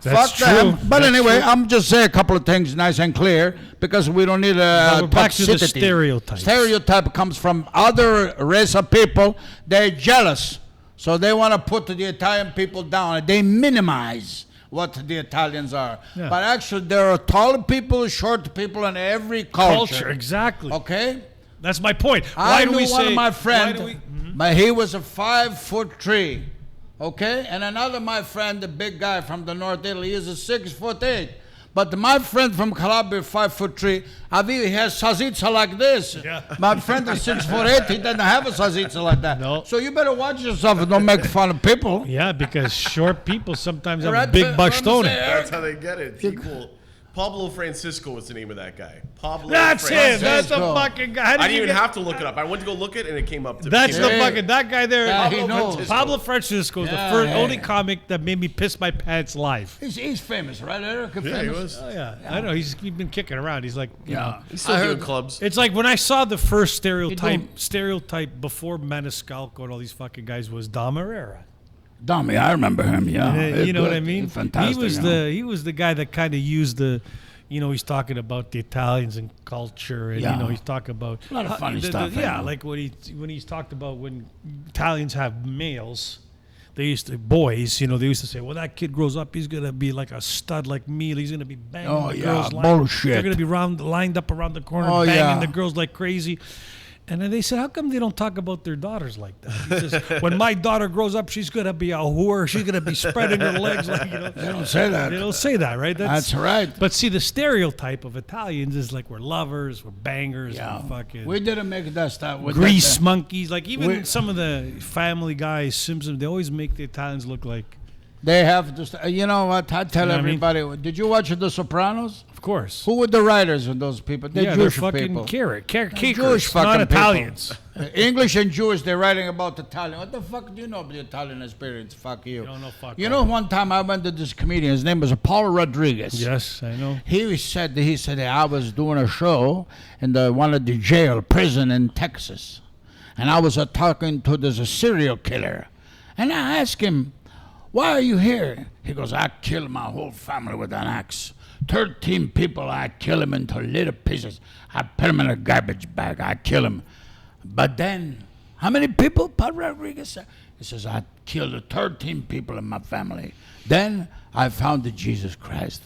That's Fuck them. true. But That's anyway, true. I'm just saying a couple of things nice and clear because we don't need But a we're back to the toxicity. stereotypes. Stereotype comes from other race of people. They're jealous. So they want to put the Italian people down. They minimize what the Italians are. Yeah. But actually, there are tall people, short people in every culture. Exactly. Okay? That's my point. I Why do knew we one say? of my why friends, do we- but he was a 5-foot tree, okay? And another my friend, the big guy from the North Italy, is a 6'8". But my friend from Calabria, 5-foot tree, he has salsiccia like this. Yeah. My friend is 6'8", he doesn't have a salsiccia like that. No. So you better watch yourself and don't make fun of people. Yeah, because short people sometimes have Right, a big but- bustone. but I'm saying, That's how they get it. Equal. Pablo Francisco was the name of that guy. Pablo That's Francisco. him. That's the Francisco. fucking guy. How did I didn't you even get- have to look it up. I went to go look it, and it came up. That's the Hey. fucking that guy there. Yeah, he Pablo knows. Francisco. Pablo Francisco is the Yeah, first yeah. only comic that made me piss my pants live. He's famous, right, Eric? Yeah, he Famous? was. Oh yeah, I know. He's been kicking around. He's like, you know. He's still I doing heard- clubs. It's like when I saw the first don't- stereotype before Maniscalco and all these fucking guys was Dom Herrera. Dummy, I remember him, yeah. You know what I mean? Fantastic. He was the guy that kind of used the, he's talking about the Italians and culture, and Yeah. he's talking about A lot of funny stuff, yeah, yeah. like when he's talked about when Italians have males, they used to boys. They used to say, "Well, that kid grows up, he's gonna be like a stud like me. He's gonna be banging Oh, the yeah, girls. bullshit. They're gonna be lined up around the corner, Oh, banging yeah. the girls like crazy." And then they said, "How come they don't talk about their daughters like that?" He says, "When my daughter grows up, she's gonna be a whore. She's gonna be spreading her legs like They don't say that. They don't say that, right? That's right. But see, the stereotype of Italians is like we're lovers, we're bangers, Yeah. we're fucking We didn't make that stuff. with grease that. monkeys. Like even We- some of the Family Guy, Simpsons, they always make the Italians look like. They have just, you know what? I tell You know what I mean? everybody. Did you watch The Sopranos? Of course. Who were the writers of those people? They're yeah, Jewish they're fucking people. Jewish fucking not people. Italians. English and Jewish, they're writing about Italian. What the fuck do you know about the Italian experience? Fuck you. You don't know fuck You all. know, one time I went to this comedian. His name was Paul Rodriguez. Yes, I know. He said I was doing a show in one of the prison in Texas, and I was talking to this serial killer, and I asked him, "Why are you here?" He goes, "I killed my whole family with an axe. 13 people, I kill them into little pieces. I put them in a garbage bag. I kill them. But then, how many people?" Paul Rodriguez said. He says, "I killed 13 people in my family. Then I found the Jesus Christ."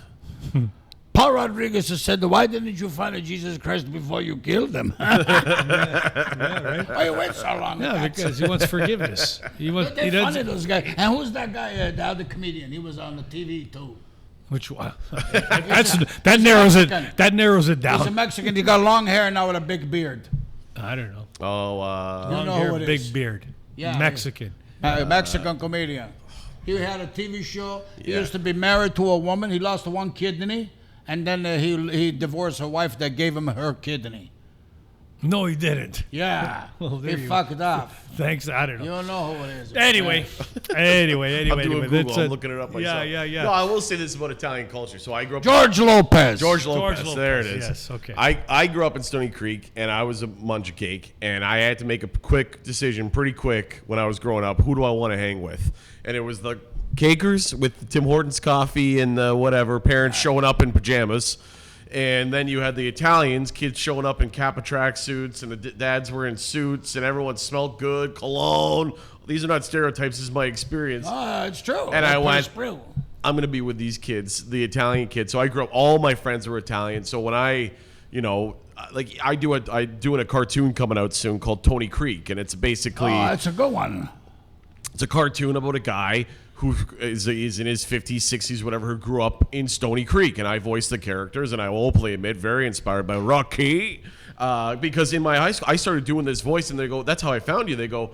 Paul Rodriguez said, "Why didn't you find a Jesus Christ before you killed him?" Yeah, right. Why you wait so long? Yeah, because he wants forgiveness. He wants. They're He funny, doesn't. those guys. And who's that guy, the other comedian? He was on the TV too. Which one? That narrows it. Mexican. That narrows it He's a down. Mexican. He got long hair now with a big beard. I don't know. Oh, Long know hair, who it big is. beard. Yeah, Mexican. Mexican comedian. He had a TV show. He Yeah. used to be married to a woman. He lost one kidney, and then he divorced a wife that gave him her kidney. No, he didn't. Yeah, Well, there he you fucked up. Thanks. I don't You know. don't know who it is. Anyway, I'm doing Google. that's I'm looking it up myself. Yeah. No, I will say this about Italian culture. So I grew up. George Lopez. George Lopez. Lopez, There it is. yes, okay. I grew up in Stoney Creek, and I was a munch of cake, and I had to make a quick decision, pretty quick, when I was growing up. Who do I want to hang with? And it was the Cakers with Tim Hortons coffee and whatever. Parents showing up in pajamas. And then you had the Italians, kids showing up in Kappa track suits, and the dads were in suits, and everyone smelled good, cologne. These are not stereotypes. This is my experience. It's true. And I went, True. I'm going to be with these kids, the Italian kids. So I grew up, all my friends were Italian. So when I, I do a cartoon coming out soon called Stoney Creek, and it's basically That's a good one. it's a cartoon about a guy who is in his 50s, 60s, whatever, who grew up in Stoney Creek, and I voice the characters, and I will openly admit, very inspired by Rocky, because in my high school, I started doing this voice, and they go, "That's how I found you." They go,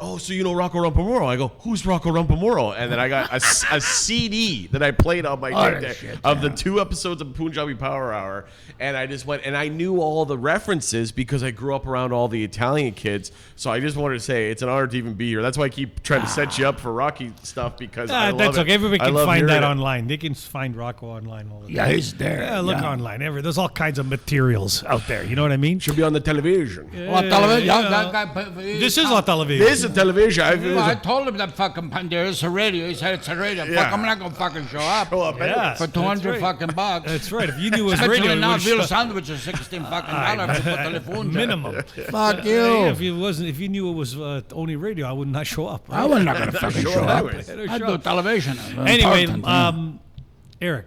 "Oh, so you know Rocco Rumpamuro?" I go, "Who's Rocco Rumpamuro?" And then I got a CD that I played on my tape deck of the 2 episodes of Punjabi Power Hour, and I just went, and I knew all the references because I grew up around all the Italian kids. So I just wanted to say it's an honor to even be here. That's why I keep trying to set you up for Rocky stuff, because I love that's it. okay. Everybody I can love find hearing that it. online. They can find Rocco online all the time. Yeah, he's there. Yeah, look online. There's all kinds of materials out there. You know what I mean? Should be on the television. Well, television. yeah. That guy, This is on television. This is television. I told him that fucking there is a radio. He said it's a radio. Yeah. Fuck, I'm not gonna fucking show up. Yeah, For 200 that's right. fucking bucks. That's right. If you knew it was Especially radio, now, you real would sandwich is $16 fucking dollars for telephone. minimum. Fuck you. Yeah, if you knew it was only radio, I would not show up. I was not gonna fucking show up. anyways. I do television. Anyway, Important. Eric,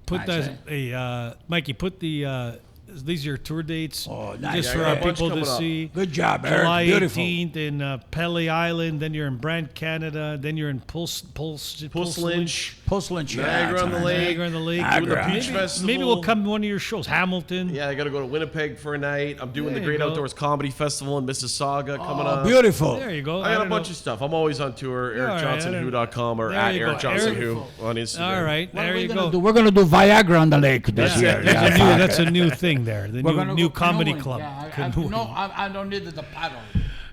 put Nice, Mikey, put these are your tour dates. Oh, nice. Just Yeah, for I got our a bunch people to coming up. see. Good job, Eric. July Beautiful. 18th in Pelly Island. Then you're in Brant, Canada. Then you're in Pulse Lynch, Porcelain chair. Niagara on the Lake, Niagara on the Lake. doing the Niagara. Peach Festival. Maybe we'll come to one of your shows. Hamilton. Yeah, I got to go to Winnipeg for a night. I'm doing There the you Great go. Outdoors Comedy Festival in Mississauga coming Oh, up. beautiful. There you go. I got a don't bunch know. of stuff. I'm always on tour. Yeah, all right, EricJohnsonWho.com or There at you go. Eric Johnson Eric- Who on Instagram. All right, What are there we you gonna go. do? We're gonna do Viagra on the lake this year. That's a new thing there. The We're new gonna new go comedy canoeing. club. Yeah, Canoeing. I don't need the paddle.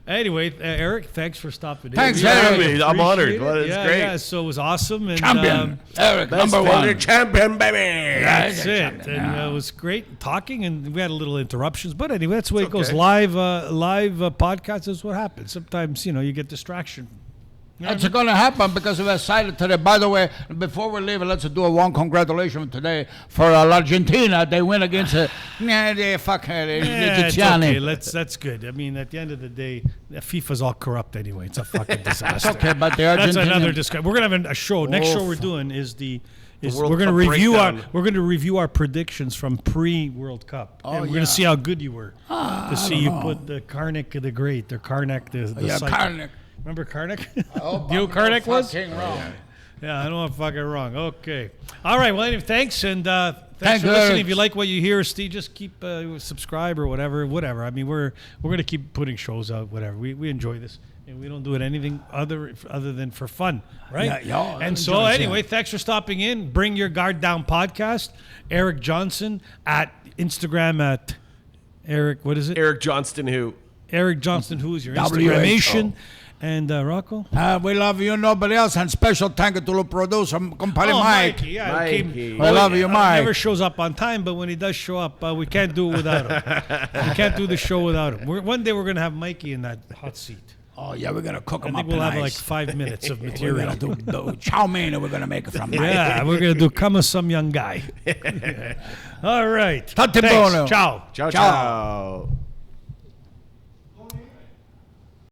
Anyway, Eric, thanks for stopping in. Thanks, We Eric. really I'm honored. appreciate it. Well, it's yeah, great. Yeah, so it was awesome. And, Champion. Eric, Best number favorite one. champion, baby. That's Yeah, it. champion, And yeah. it was great talking, and we had a little interruptions. But anyway, that's the way it goes. okay. Live podcast is what happens. Sometimes, you get distraction. You know It's going to happen because we decided today. By the way, before we leave, let's do a one congratulations today for Argentina. They win against the it's okay. That's good. I mean, at the end of the day, FIFA's all corrupt anyway. It's a fucking disaster. Okay, but the That's Argentinian. another discussion. We're gonna have a show. Next show we're doing is World we're gonna Cup breakdown. we're gonna review our predictions from pre-World Cup. Oh, and we're yeah. gonna see how good you were. To see you put the Karnak the Great, or Karnak the Yeah, psychic. Karnak. Remember Karnak? Oh, Do you know who Karnak was? fucking wrong. Yeah, I know I'm fucking wrong. Okay. All right. Well, anyway, thanks. And thanks Thank for you, listening. Eric. If you like what you hear, Steve, just keep subscribe or whatever. I mean, we're going to keep putting shows out, whatever. We enjoy this. And we don't do it anything other than for fun, right? Yeah, and so, enjoy it, anyway, thanks for stopping in. Bring Your Guard Down podcast. Eric Johnson at Instagram at Eric, what is it? Eric Johnston Who. Eric Johnston, who is your WHO. Instagramation. And Rocco? We love you, nobody else. And special thank you to the producer, compadre Mike. Mikey, yeah. Mikey. We love you, Mike. Never shows up on time, but when he does show up, we can't do it without him. We can't do the show without him. One day we're going to have Mikey in that hot seat. Oh, yeah, we're going to cook I him think up we'll have like nice. 5 minutes of We're material. going to do chow mein and we're going to make it from Mike. Yeah, we're going to do Come As Some Young Guy. All right. Tante Thanks. Bono. Ciao. Ciao, Ciao. ciao.